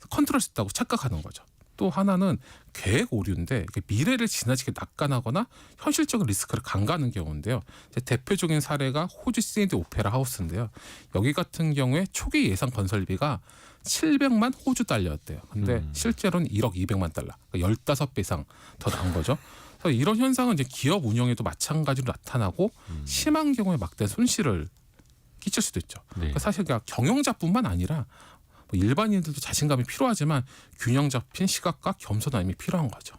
컨트롤할 수 있다고 착각하는 거죠. 또 하나는 계획 오류인데 미래를 지나치게 낙관하거나 현실적인 리스크를 간과하는 경우인데요. 대표적인 사례가 호주 시드니 오페라 하우스인데요. 여기 같은 경우에 초기 예상 건설비가 700만 호주 달러였대요. 근데 실제로는 1억 200만 달러. 그러니까 15배 이상 더 나온 거죠. 그래서 이런 현상은 이제 기업 운영에도 마찬가지로 나타나고 심한 경우에 막대한 손실을 끼칠 수도 있죠. 네. 그러니까 사실 그냥 경영자뿐만 아니라 뭐 일반인들도 자신감이 필요하지만 균형 잡힌 시각과 겸손함이 필요한 거죠.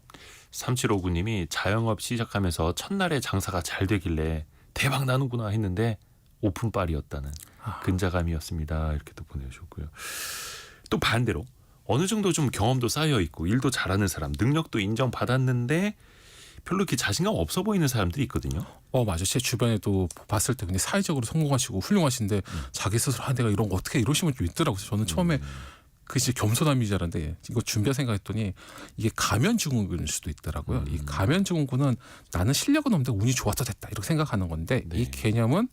3759님이 자영업 시작하면서 첫날에 장사가 잘 되길래 대박 나는구나 했는데 오픈빨이었다는 근자감이었습니다. 이렇게 또 보내주셨고요. 또 반대로 어느 정도 좀 경험도 쌓여 있고 일도 잘하는 사람, 능력도 인정받았는데 별로 이렇게 자신감 없어 보이는 사람들이 있거든요. 맞아. 제 주변에도 봤을 때 근데 사회적으로 성공하시고 훌륭하신데 자기 스스로 내가 이런 거 어떻게 이러시면 좀 있더라고요. 저는 처음에 그 이제 겸손함이 잘한데 이거 준비해 생각했더니 이게 가면증후군일 수도 있더라고요. 이 가면증후군은 나는 실력은 없는데 운이 좋아서 됐다 이렇게 생각하는 건데 네. 이 개념은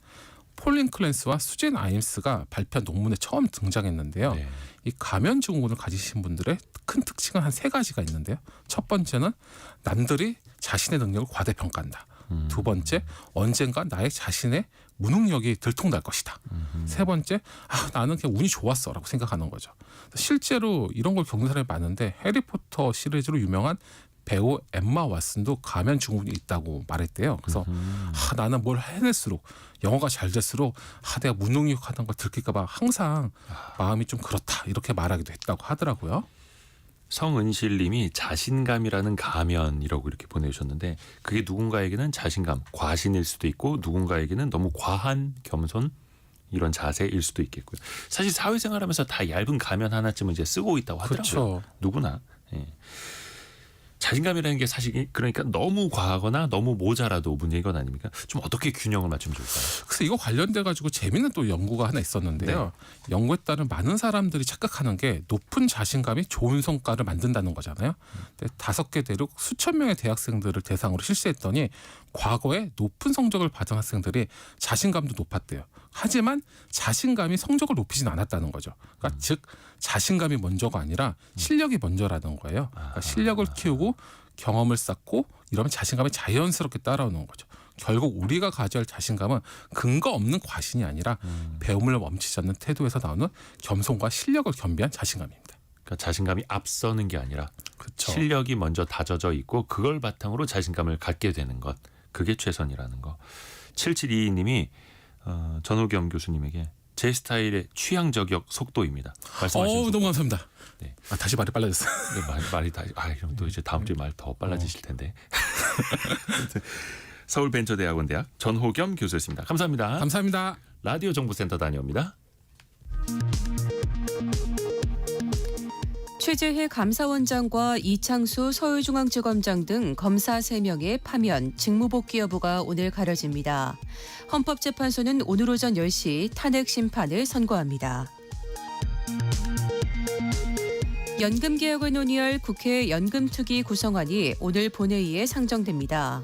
폴린 클랜스와 수젠 아임스가 발표한 논문에 처음 등장했는데요. 네. 이 가면증후군을 가지신 분들의 큰 특징은 한 3가지가 있는데요. 첫 번째는 남들이 자신의 능력을 과대평가한다. 두 번째, 언젠가 나의 자신의 무능력이 들통날 것이다. 세 번째, 나는 그냥 운이 좋았어라고 생각하는 거죠. 실제로 이런 걸 겪는 사람이 많은데 해리포터 시리즈로 유명한 배우 엠마 왓슨도 가면증후군이 있다고 말했대요. 그래서 나는 뭘 해낼수록 영어가 잘 될수록 내가 무능력하다는 걸 들킬까 봐 항상 마음이 좀 그렇다 이렇게 말하기도 했다고 하더라고요. 성은실님이 자신감이라는 가면이라고 이렇게 보내주셨는데 그게 누군가에게는 자신감, 과신일 수도 있고 누군가에게는 너무 과한 겸손 이런 자세일 수도 있겠고요. 사실 사회생활하면서 다 얇은 가면 하나쯤은 이제 쓰고 있다고 하더라고요. 그렇죠. 누구나. 예. 자신감이라는 게 사실 그러니까 너무 과하거나 너무 모자라도 문제인 건 아닙니까? 좀 어떻게 균형을 맞추면 좋을까요? 그래서 이거 관련돼 가지고 재미있는 또 연구가 하나 있었는데요. 연구에 따른 많은 사람들이 착각하는 게 높은 자신감이 좋은 성과를 만든다는 거잖아요. 근데 5개 대륙 수천 명의 대학생들을 대상으로 실시했더니 과거에 높은 성적을 받은 학생들이 자신감도 높았대요. 하지만 자신감이 성적을 높이진 않았다는 거죠. 그러니까 즉 자신감이 먼저가 아니라 실력이 먼저라는 거예요. 그러니까 실력을 키우고 경험을 쌓고 이러면 자신감이 자연스럽게 따라오는 거죠. 결국 우리가 가져야 할 자신감은 근거 없는 과신이 아니라 배움을 멈추지 않는 태도에서 나오는 겸손과 실력을 겸비한 자신감입니다. 그러니까 자신감이 앞서는 게 아니라 그렇죠. 실력이 먼저 다져져 있고 그걸 바탕으로 자신감을 갖게 되는 것. 그게 최선이라는 거. 7722님이 전호겸 교수님에게 제 스타일의 취향 저격 속도입니다. 말씀하신 속도. 너무 감사합니다. 네. 다시 말이 빨라졌어요. 네, 말이 다 그럼 또 이제 다음 주에 말 더 빨라지실 텐데. 서울벤처대학원 대학 전호겸 교수였습니다. 감사합니다. 감사합니다. 라디오 정보센터 다녀옵니다. 최재해 감사원장과 이창수 서울중앙지검장 등 검사 3명의 파면, 직무복귀 여부가 오늘 가려집니다. 헌법재판소는 오늘 오전 10시 탄핵 심판을 선고합니다. 연금개혁을 논의할 국회 연금투기 구성안이 오늘 본회의에 상정됩니다.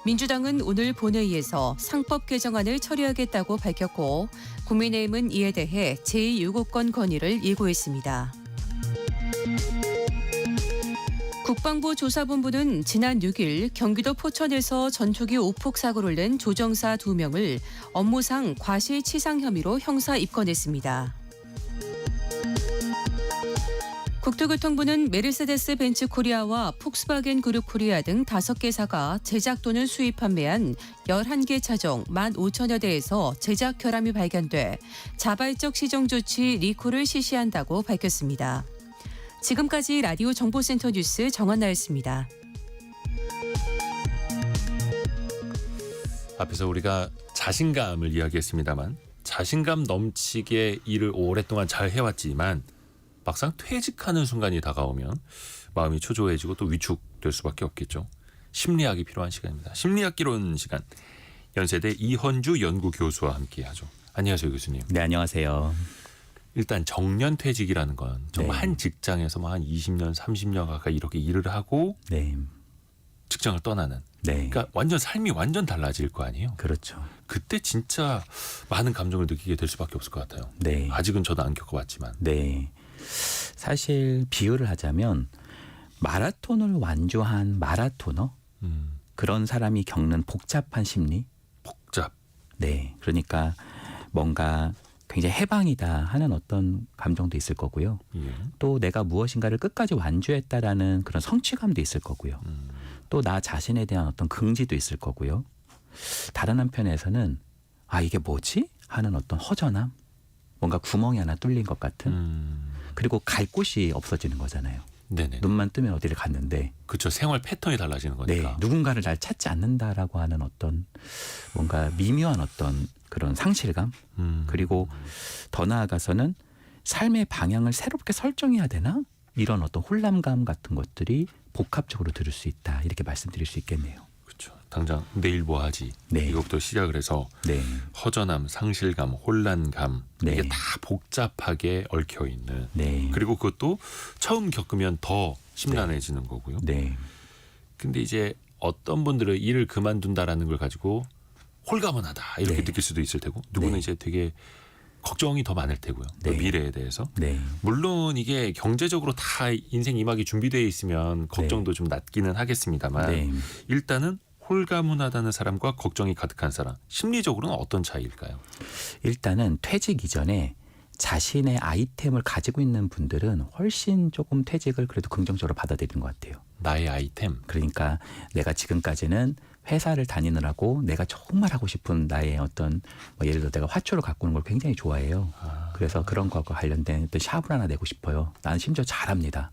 민주당은 오늘 본회의에서 상법 개정안을 처리하겠다고 밝혔고 국민의힘은 이에 대해 제2유고권 건의를 예고했습니다. 국방부 조사본부는 지난 6일 경기도 포천에서 전투기 오폭 사고를 낸 조정사 2명을 업무상 과실치상 혐의로 형사 입건했습니다. 국토교통부는 메르세데스 벤츠 코리아와 폭스바겐 그룹 코리아 등 5개사가 제작 또는 수입 판매한 11개 차종 15,000여 대에서 제작 결함이 발견돼 자발적 시정 조치 리콜을 실시한다고 밝혔습니다. 지금까지 라디오 정보센터 뉴스 정한나였습니다. 앞에서 우리가 자신감을 이야기했습니다만 자신감 넘치게 일을 오랫동안 잘 해왔지만 막상 퇴직하는 순간이 다가오면 마음이 초조해지고 또 위축될 수밖에 없겠죠. 심리학이 필요한 시간입니다. 심리학기론 시간. 연세대 이헌주 연구교수와 함께하죠. 안녕하세요 교수님. 네, 안녕하세요. 일단 정년퇴직이라는 건 정말 네. 한 직장에서 뭐 한 20년, 30년 가까이 이렇게 일을 하고 네, 직장을 떠나는. 네, 그러니까 완전 삶이 완전 달라질 거 아니에요. 그렇죠. 그때 진짜 많은 감정을 느끼게 될 수밖에 없을 것 같아요. 네, 아직은 저도 안 겪어봤지만. 네. 사실 비유를 하자면 마라톤을 완주한 마라토너 그런 사람이 겪는 복잡한 심리. 복잡. 네, 그러니까 뭔가 굉장히 해방이다 하는 어떤 감정도 있을 거고요. 예. 또 내가 무엇인가를 끝까지 완주했다라는 그런 성취감도 있을 거고요. 또 나 자신에 대한 어떤 긍지도 있을 거고요. 다른 한편에서는 아 이게 뭐지? 하는 어떤 허전함, 뭔가 구멍이 하나 뚫린 것 같은. 그리고 갈 곳이 없어지는 거잖아요. 네네. 눈만 뜨면 어디를 갔는데 그렇죠. 생활 패턴이 달라지는 네, 거니까. 누군가를 날 찾지 않는다라고 하는 어떤 뭔가 미묘한 어떤 그런 상실감. 그리고 더 나아가서는 삶의 방향을 새롭게 설정해야 되나? 이런 어떤 혼란감 같은 것들이 복합적으로 들을 수 있다. 이렇게 말씀드릴 수 있겠네요. 그렇죠. 당장 내일 뭐 하지? 네. 이것부터 시작을 해서 네. 허전함, 상실감, 혼란감 네. 이게 다 복잡하게 얽혀 있는. 네. 그리고 그것도 처음 겪으면 더 심란해지는 거고요. 네. 근데 이제 어떤 분들은 일을 그만둔다라는 걸 가지고 홀가분하다 이렇게 네. 느낄 수도 있을 테고 누구는 네. 이제 되게 걱정이 더 많을 테고요. 또 네. 미래에 대해서. 네. 물론 이게 경제적으로 다 인생 이막이 준비되어 있으면 걱정도 좀 낮기는 하겠습니다만 네. 일단은 홀가분하다는 사람과 걱정이 가득한 사람 심리적으로는 어떤 차이일까요? 일단은 퇴직 이전에 자신의 아이템을 가지고 있는 분들은 훨씬 조금 퇴직을 그래도 긍정적으로 받아들이는 것 같아요. 나의 아이템. 그러니까 내가 지금까지는 회사를 다니느라고 내가 정말 하고 싶은 나의 어떤 뭐 예를 들어 내가 화초를 가꾸는 걸 굉장히 좋아해요. 그래서 그런 것과 관련된 어떤 샵을 하나 내고 싶어요. 나는 심지어 잘합니다.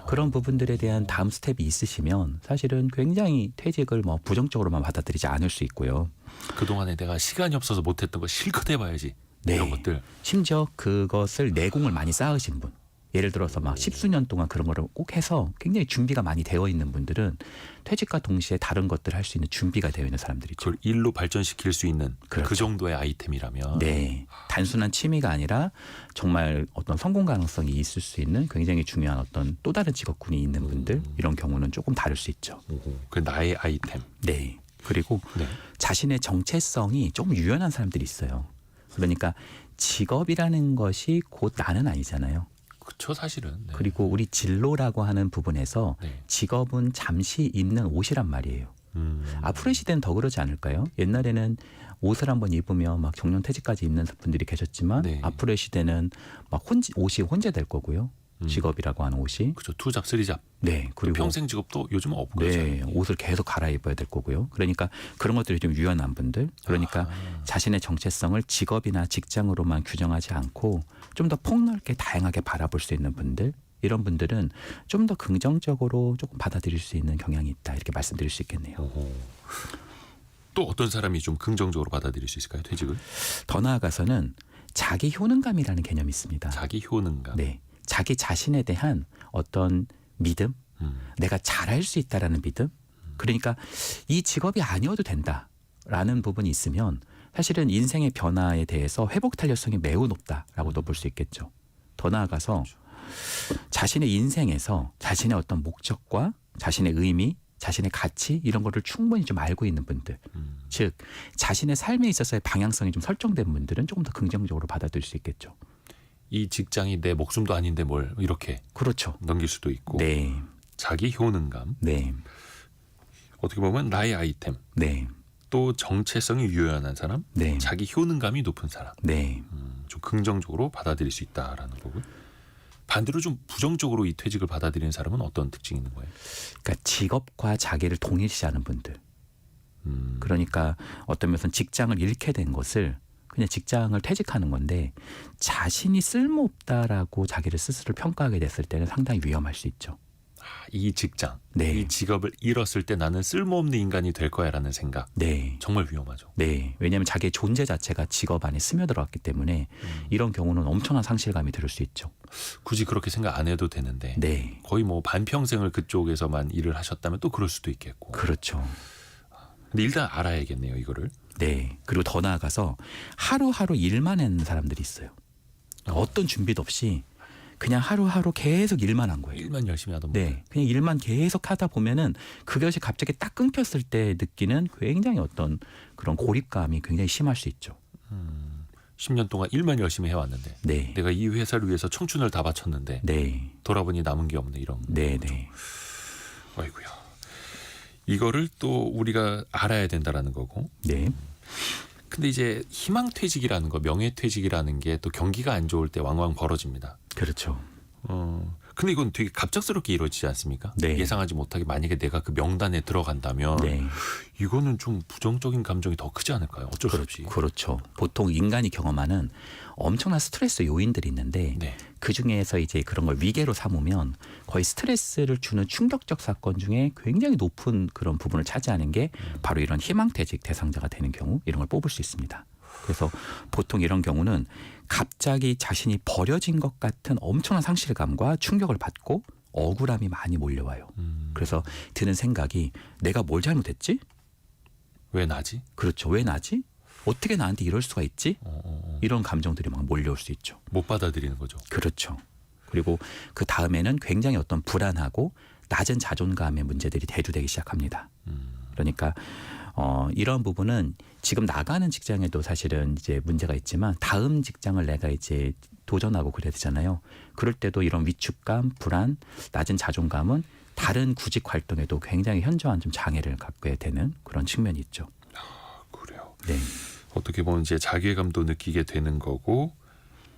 그런 부분들에 대한 다음 스텝이 있으시면 사실은 굉장히 퇴직을 뭐 부정적으로만 받아들이지 않을 수 있고요. 그동안에 내가 시간이 없어서 못했던 거 실컷 해봐야지. 네. 이런 것들. 심지어 그것을 내공을 많이 쌓으신 분. 예를 들어서 막 10수년 동안 그런 거를 꼭 해서 굉장히 준비가 많이 되어 있는 분들은 퇴직과 동시에 다른 것들을 할 수 있는 준비가 되어 있는 사람들이죠. 그걸 일로 발전시킬 수 있는 그 그렇죠. 정도의 아이템이라면 네. 단순한 취미가 아니라 정말 어떤 성공 가능성이 있을 수 있는 굉장히 중요한 어떤 또 다른 직업군이 있는 분들 이런 경우는 조금 다를 수 있죠. 오호, 그 나의 아이템. 네. 그리고 네. 자신의 정체성이 조금 유연한 사람들이 있어요. 그러니까 직업이라는 것이 곧 나는 아니잖아요. 그렇죠 사실은. 네. 그리고 우리 진로라고 하는 부분에서 네. 직업은 잠시 입는 옷이란 말이에요. 앞으로의 시대는 더 그러지 않을까요? 옛날에는 옷을 한번 입으면 막 정년 퇴직까지 입는 분들이 계셨지만 네. 앞으로의 시대는 막 옷이 혼재될 거고요. 직업이라고 하는 옷이. 그렇죠. 투잡, 쓰리잡. 네. 그리고 평생 직업도 요즘은 없고 네, 옷을 계속 갈아입어야 될 거고요. 그러니까 그런 것들이 좀 유연한 분들. 그러니까 자신의 정체성을 직업이나 직장으로만 규정하지 않고 좀 더 폭넓게 다양하게 바라볼 수 있는 분들. 이런 분들은 좀 더 긍정적으로 조금 받아들일 수 있는 경향이 있다. 이렇게 말씀드릴 수 있겠네요. 또 어떤 사람이 좀 긍정적으로 받아들일 수 있을까요? 퇴직을? 더 나아가서는 자기 효능감이라는 개념이 있습니다. 자기 효능감. 네. 자기 자신에 대한 어떤 믿음, 내가 잘할 수 있다라는 믿음. 그러니까 이 직업이 아니어도 된다라는 부분이 있으면 사실은 인생의 변화에 대해서 회복 탄력성이 매우 높다라고도 볼 수 있겠죠. 더 나아가서 자신의 인생에서 자신의 어떤 목적과 자신의 의미, 자신의 가치 이런 거를 충분히 좀 알고 있는 분들, 즉 자신의 삶에 있어서의 방향성이 좀 설정된 분들은 조금 더 긍정적으로 받아들일 수 있겠죠. 이 직장이 내 목숨도 아닌데 뭘 이렇게 그렇죠. 넘길 수도 있고 네, 자기 효능감 네, 어떻게 보면 나의 아이템 네, 또 정체성이 유연한 사람 네, 자기 효능감이 높은 사람 네. 좀 긍정적으로 받아들일 수 있다라는 거고요. 반대로 좀 부정적으로 이 퇴직을 받아들이는 사람은 어떤 특징이 있는 거예요? 그러니까 직업과 자기를 동일시하는 분들. 그러니까 어떤 면에서는 직장을 잃게 된 것을 그냥 직장을 퇴직하는 건데 자신이 쓸모없다라고 자기를 스스로 평가하게 됐을 때는 상당히 위험할 수 있죠. 이 직장, 네. 이 직업을 잃었을 때 나는 쓸모없는 인간이 될 거야라는 생각 네. 정말 위험하죠. 네. 왜냐하면 자기의 존재 자체가 직업 안에 스며들어왔기 때문에 이런 경우는 엄청난 상실감이 들을 수 있죠. 굳이 그렇게 생각 안 해도 되는데 네. 거의 뭐 반평생을 그쪽에서만 일을 하셨다면 또 그럴 수도 있겠고. 그렇죠. 근데 일단 알아야겠네요 이거를. 네. 그리고 더 나아가서 하루하루 일만 하는 사람들이 있어요. 어떤 준비도 없이 그냥 하루하루 계속 일만 한 거예요. 일만 열심히 하던 분들. 네, 그냥 일만 계속 하다 보면은 그것이 갑자기 딱 끊겼을 때 느끼는 굉장히 어떤 그런 고립감이 굉장히 심할 수 있죠. 10년 동안 일만 열심히 해왔는데 네, 내가 이 회사를 위해서 청춘을 다 바쳤는데 네, 돌아보니 남은 게 없네 이런. 네, 네, 아이고야. 이거를 또 우리가 알아야 된다라는 거고. 네, 근데 이제 희망퇴직이라는 거, 명예퇴직이라는 게 또 경기가 안 좋을 때 왕왕 벌어집니다. 그렇죠. 근데 이건 되게 갑작스럽게 이루어지지 않습니까? 네. 예상하지 못하게 만약에 내가 그 명단에 들어간다면 네. 이거는 좀 부정적인 감정이 더 크지 않을까요? 어쩔 수 없이. 그렇죠. 보통 인간이 경험하는 엄청난 스트레스 요인들이 있는데 네. 그 중에서 이제 그런 걸 위계로 삼으면 거의 스트레스를 주는 충격적 사건 중에 굉장히 높은 그런 부분을 차지하는 게 바로 이런 희망퇴직 대상자가 되는 경우 이런 걸 뽑을 수 있습니다. 그래서 보통 이런 경우는 갑자기 자신이 버려진 것 같은 엄청난 상실감과 충격을 받고 억울함이 많이 몰려와요. 그래서 드는 생각이 내가 뭘 잘못했지? 왜 나지? 그렇죠. 왜 나지? 어떻게 나한테 이럴 수가 있지? 이런 감정들이 막 몰려올 수 있죠. 못 받아들이는 거죠. 그렇죠. 그리고 그 다음에는 굉장히 어떤 불안하고 낮은 자존감의 문제들이 대두되기 시작합니다. 그러니까 이런 부분은 지금 나가는 직장에도 사실은 이제 문제가 있지만 다음 직장을 내가 이제 도전하고 그래야 되잖아요. 그럴 때도 이런 위축감, 불안, 낮은 자존감은 다른 구직 활동에도 굉장히 현저한 좀 장애를 갖게 되는 그런 측면이 있죠. 그래요. 네. 어떻게 보면 이제 자괴감도 느끼게 되는 거고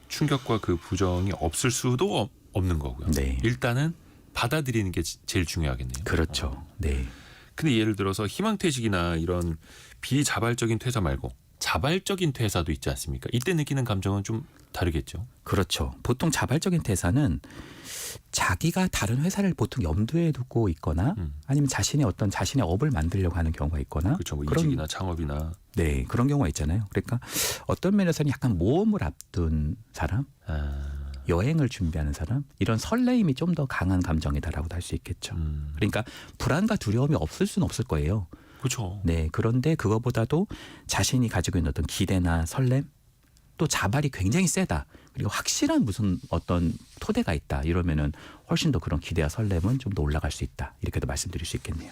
충격과 그 부정이 없을 수도 없는 거고요. 네. 일단은 받아들이는 게 제일 중요하겠네요. 그렇죠. 네. 근데 예를 들어서 희망퇴직이나 이런 비자발적인 퇴사 말고 자발적인 퇴사도 있지 않습니까? 이때 느끼는 감정은 좀 다르겠죠. 그렇죠. 보통 자발적인 퇴사는 자기가 다른 회사를 보통 염두에 두고 있거나 아니면 자신의 업을 만들려고 하는 경우가 있거나 그렇죠. 뭐 그런 이직이나 창업이나. 네, 그런 경우가 있잖아요. 그러니까 어떤 면에서는 약간 모험을 앞둔 사람, 여행을 준비하는 사람, 이런 설레임이 좀 더 강한 감정이다라고도 할 수 있겠죠. 그러니까 불안과 두려움이 없을 수는 없을 거예요. 그렇죠. 네, 그런데 그거보다도 자신이 가지고 있는 어떤 기대나 설렘, 또 자발이 굉장히 세다. 그리고 확실한 무슨 어떤 토대가 있다. 이러면은 훨씬 더 그런 기대와 설렘은 좀 더 올라갈 수 있다. 이렇게도 말씀드릴 수 있겠네요.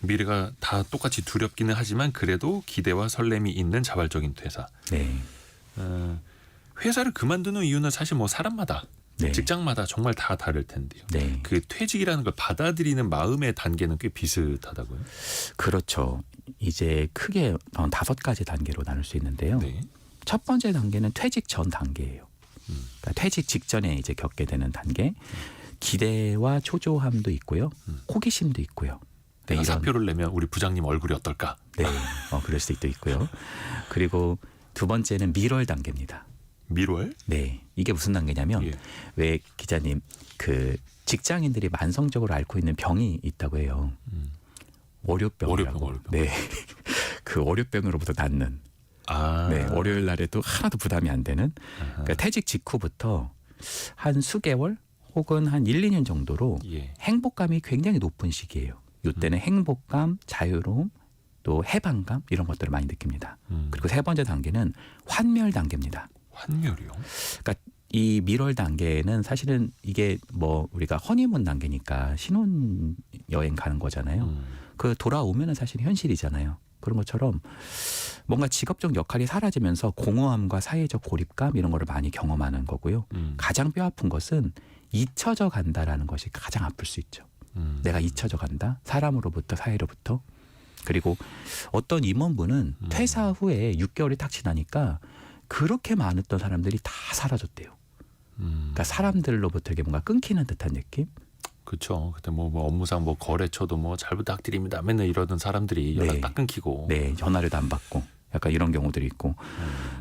미래가 다 똑같이 두렵기는 하지만 그래도 기대와 설렘이 있는 자발적인 퇴사. 네. 회사를 그만두는 이유는 사실 뭐 사람마다 네. 직장마다 정말 다 다를 텐데요. 네. 그 퇴직이라는 걸 받아들이는 마음의 단계는 꽤 비슷하다고요. 그렇죠. 이제 크게 5가지 단계로 나눌 수 있는데요. 네. 첫 번째 단계는 퇴직 전 단계예요. 그러니까 퇴직 직전에 이제 겪게 되는 단계. 기대와 초조함도 있고요. 호기심도 있고요. 네, 내가 사표를 내면 우리 부장님 얼굴이 어떨까? 네, 그럴 수도 있고요. 그리고 두 번째는 밀월 단계입니다. 밀월? 네, 이게 무슨 단계냐면 예. 왜 기자님 그 직장인들이 만성적으로 앓고 있는 병이 있다고 해요. 월요병이라고. 월요병. 네, 그 월요병으로부터 낫는. 아. 네, 월요일 날에도 하나도 부담이 안 되는. 그러니까 퇴직 직후부터 한 수개월 혹은 한 1, 2년 정도로 예. 행복감이 굉장히 높은 시기예요. 이때는 행복감, 자유로움, 또 해방감 이런 것들을 많이 느낍니다. 그리고 세 번째 단계는 환멸 단계입니다. 환멸이요? 그러니까 이 밀월 단계는 사실은 이게 뭐 우리가 허니문 단계니까 신혼 여행 가는 거잖아요. 그 돌아오면은 사실 현실이잖아요. 그런 것처럼 뭔가 직업적 역할이 사라지면서 공허함과 사회적 고립감 이런 거를 많이 경험하는 거고요. 가장 뼈아픈 것은 잊혀져 간다라는 것이 가장 아플 수 있죠. 내가 잊혀져 간다. 사람으로부터 사회로부터. 그리고 어떤 임원분은 퇴사 후에 6개월이 딱 지나니까 그렇게 많았던 사람들이 다 사라졌대요. 그러니까 사람들로부터 이게 뭔가 끊기는 듯한 느낌. 그렇죠. 그때 뭐 업무상 뭐 거래처도 뭐 잘 부탁드립니다. 맨날 이러던 사람들이 연락 네. 딱 끊기고. 네, 전화료도 안 받고 약간 이런 경우들이 있고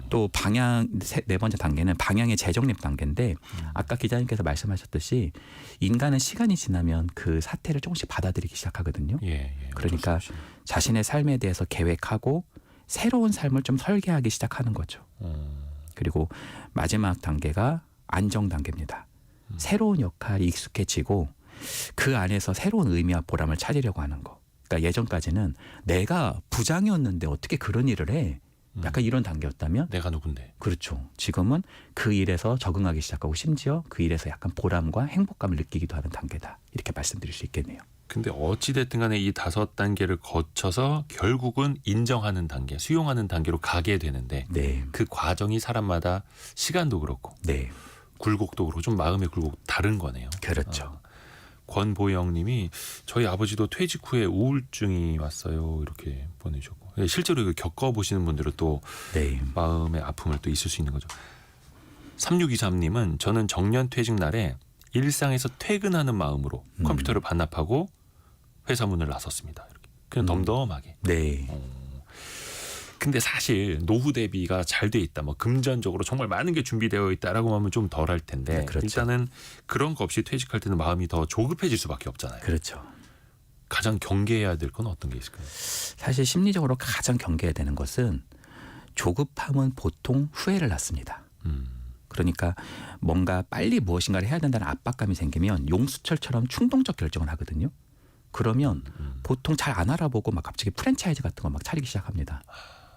또 방향 네 번째 단계는 방향의 재정립 단계인데 아까 기자님께서 말씀하셨듯이 인간은 시간이 지나면 그 사태를 조금씩 받아들이기 시작하거든요. 예. 그러니까 자신의 삶에 대해서 계획하고 새로운 삶을 좀 설계하기 시작하는 거죠. 그리고 마지막 단계가 안정 단계입니다. 새로운 역할이 익숙해지고 그 안에서 새로운 의미와 보람을 찾으려고 하는 거. 그러니까 예전까지는 내가 부장이었는데 어떻게 그런 일을 해? 약간 이런 단계였다면 내가 누군데? 그렇죠. 지금은 그 일에서 적응하기 시작하고 심지어 그 일에서 약간 보람과 행복감을 느끼기도 하는 단계다. 이렇게 말씀드릴 수 있겠네요. 근데 어찌됐든 간에 이 5단계를 거쳐서 결국은 인정하는 단계, 수용하는 단계로 가게 되는데 네. 그 과정이 사람마다 시간도 그렇고 네. 굴곡도 그렇고 좀 마음의 굴곡 다른 거네요. 그렇죠. 권보영 님이 저희 아버지도 퇴직 후에 우울증이 왔어요. 이렇게 보내주고 실제로 이거 겪어보시는 분들은 또 네. 마음의 아픔을 또 있을 수 있는 거죠. 3623님은 저는 정년 퇴직 날에 일상에서 퇴근하는 마음으로 컴퓨터를 반납하고 회사 문을 나섰습니다. 이렇게. 그냥 덤덤하게. 네. 근데 사실 노후 대비가 잘 돼 있다, 뭐 금전적으로 정말 많은 게 준비되어 있다라고 하면 좀 덜할 텐데 네, 그렇죠. 일단은 그런 거 없이 퇴직할 때는 마음이 더 조급해질 수밖에 없잖아요. 그렇죠. 가장 경계해야 될 건 어떤 게 있을까요? 사실 심리적으로 가장 경계해야 되는 것은 조급함은 보통 후회를 낳습니다. 그러니까 뭔가 빨리 무엇인가를 해야 된다는 압박감이 생기면 용수철처럼 충동적 결정을 하거든요. 그러면 보통 잘 안 알아보고 막 갑자기 프랜차이즈 같은 거 막 차리기 시작합니다.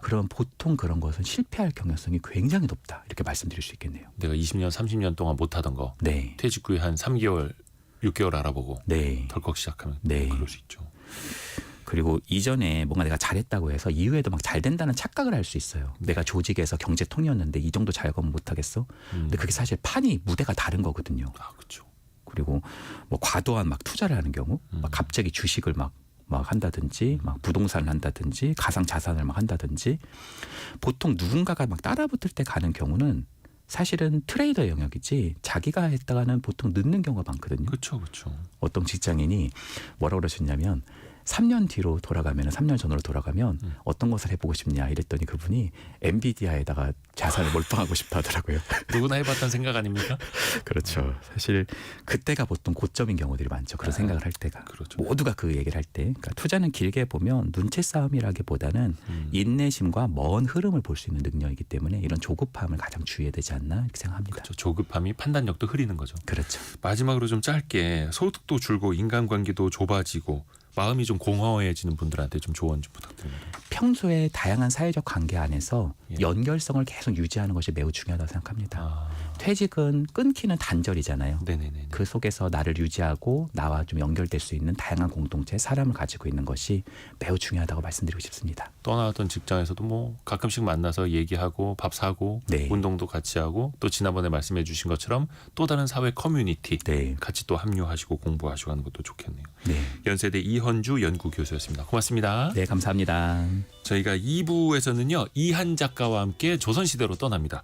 그럼 보통 그런 것은 실패할 경향성이 굉장히 높다. 이렇게 말씀드릴 수 있겠네요. 내가 20년, 30년 동안 못하던 거 네. 퇴직 후에 한 3개월, 6개월 알아보고 네. 덜컥 시작하면 네. 그럴 수 있죠. 그리고 이전에 뭔가 내가 잘했다고 해서 이후에도 막 잘 된다는 착각을 할 수 있어요. 내가 조직에서 경제통이었는데 이 정도 잘 가면 못하겠어? 근데 그게 사실 판이 무대가 다른 거거든요. 아, 그렇죠. 그리고 뭐 과도한 막 투자를 하는 경우, 막 갑자기 주식을 막 한다든지, 막 부동산을 한다든지, 가상 자산을 막 한다든지, 보통 누군가가 막 따라붙을 때 가는 경우는 사실은 트레이더 영역이지 자기가 했다가는 보통 늦는 경우가 많거든요. 그렇죠, 그렇죠. 어떤 직장인이 뭐라고 그러셨냐면 3년 뒤로 돌아가면 3년 전으로 돌아가면 어떤 것을 해보고 싶냐 이랬더니 그분이 엔비디아에다가 자산을 몰빵하고 싶다 하더라고요. 누구나 해봤다는 생각 아닙니까? 그렇죠. 사실 그때가 보통 고점인 경우들이 많죠. 그런 생각을 할 때가. 그렇죠. 모두가 그 얘기를 할 때. 그러니까 투자는 길게 보면 눈치 싸움이라기보다는 인내심과 먼 흐름을 볼 수 있는 능력이기 때문에 이런 조급함을 가장 주의해야 되지 않나 이렇게 생각합니다. 그렇죠. 조급함이 판단력도 흐리는 거죠. 그렇죠. 마지막으로 좀 짧게 소득도 줄고 인간관계도 좁아지고 마음이 좀 공허해지는 분들한테 좀 조언 좀 부탁드립니다. 평소에 다양한 사회적 관계 안에서 예. 연결성을 계속 유지하는 것이 매우 중요하다고 생각합니다. 아, 퇴직은 끊기는 단절이잖아요. 네네네. 그 속에서 나를 유지하고 나와 좀 연결될 수 있는 다양한 공동체, 사람을 가지고 있는 것이 매우 중요하다고 말씀드리고 싶습니다. 떠나던 직장에서도 뭐 가끔씩 만나서 얘기하고 밥 사고 네. 운동도 같이 하고 또 지난번에 말씀해 주신 것처럼 또 다른 사회 커뮤니티 네. 같이 또 합류하시고 공부하시고 하는 것도 좋겠네요. 네. 연세대 이헌주 연구교수였습니다. 고맙습니다. 네, 감사합니다. 저희가 2부에서는요. 이한 작가와 함께 조선시대로 떠납니다.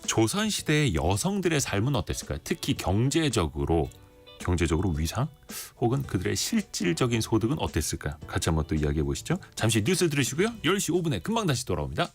조선시대의 여성들의 삶은 어땠을까요? 특히 경제적으로 위상 혹은 그들의 실질적인 소득은 어땠을까요? 같이 한번 또 이야기해 보시죠. 잠시 뉴스 들으시고요. 10시 5분에 금방 다시 돌아옵니다.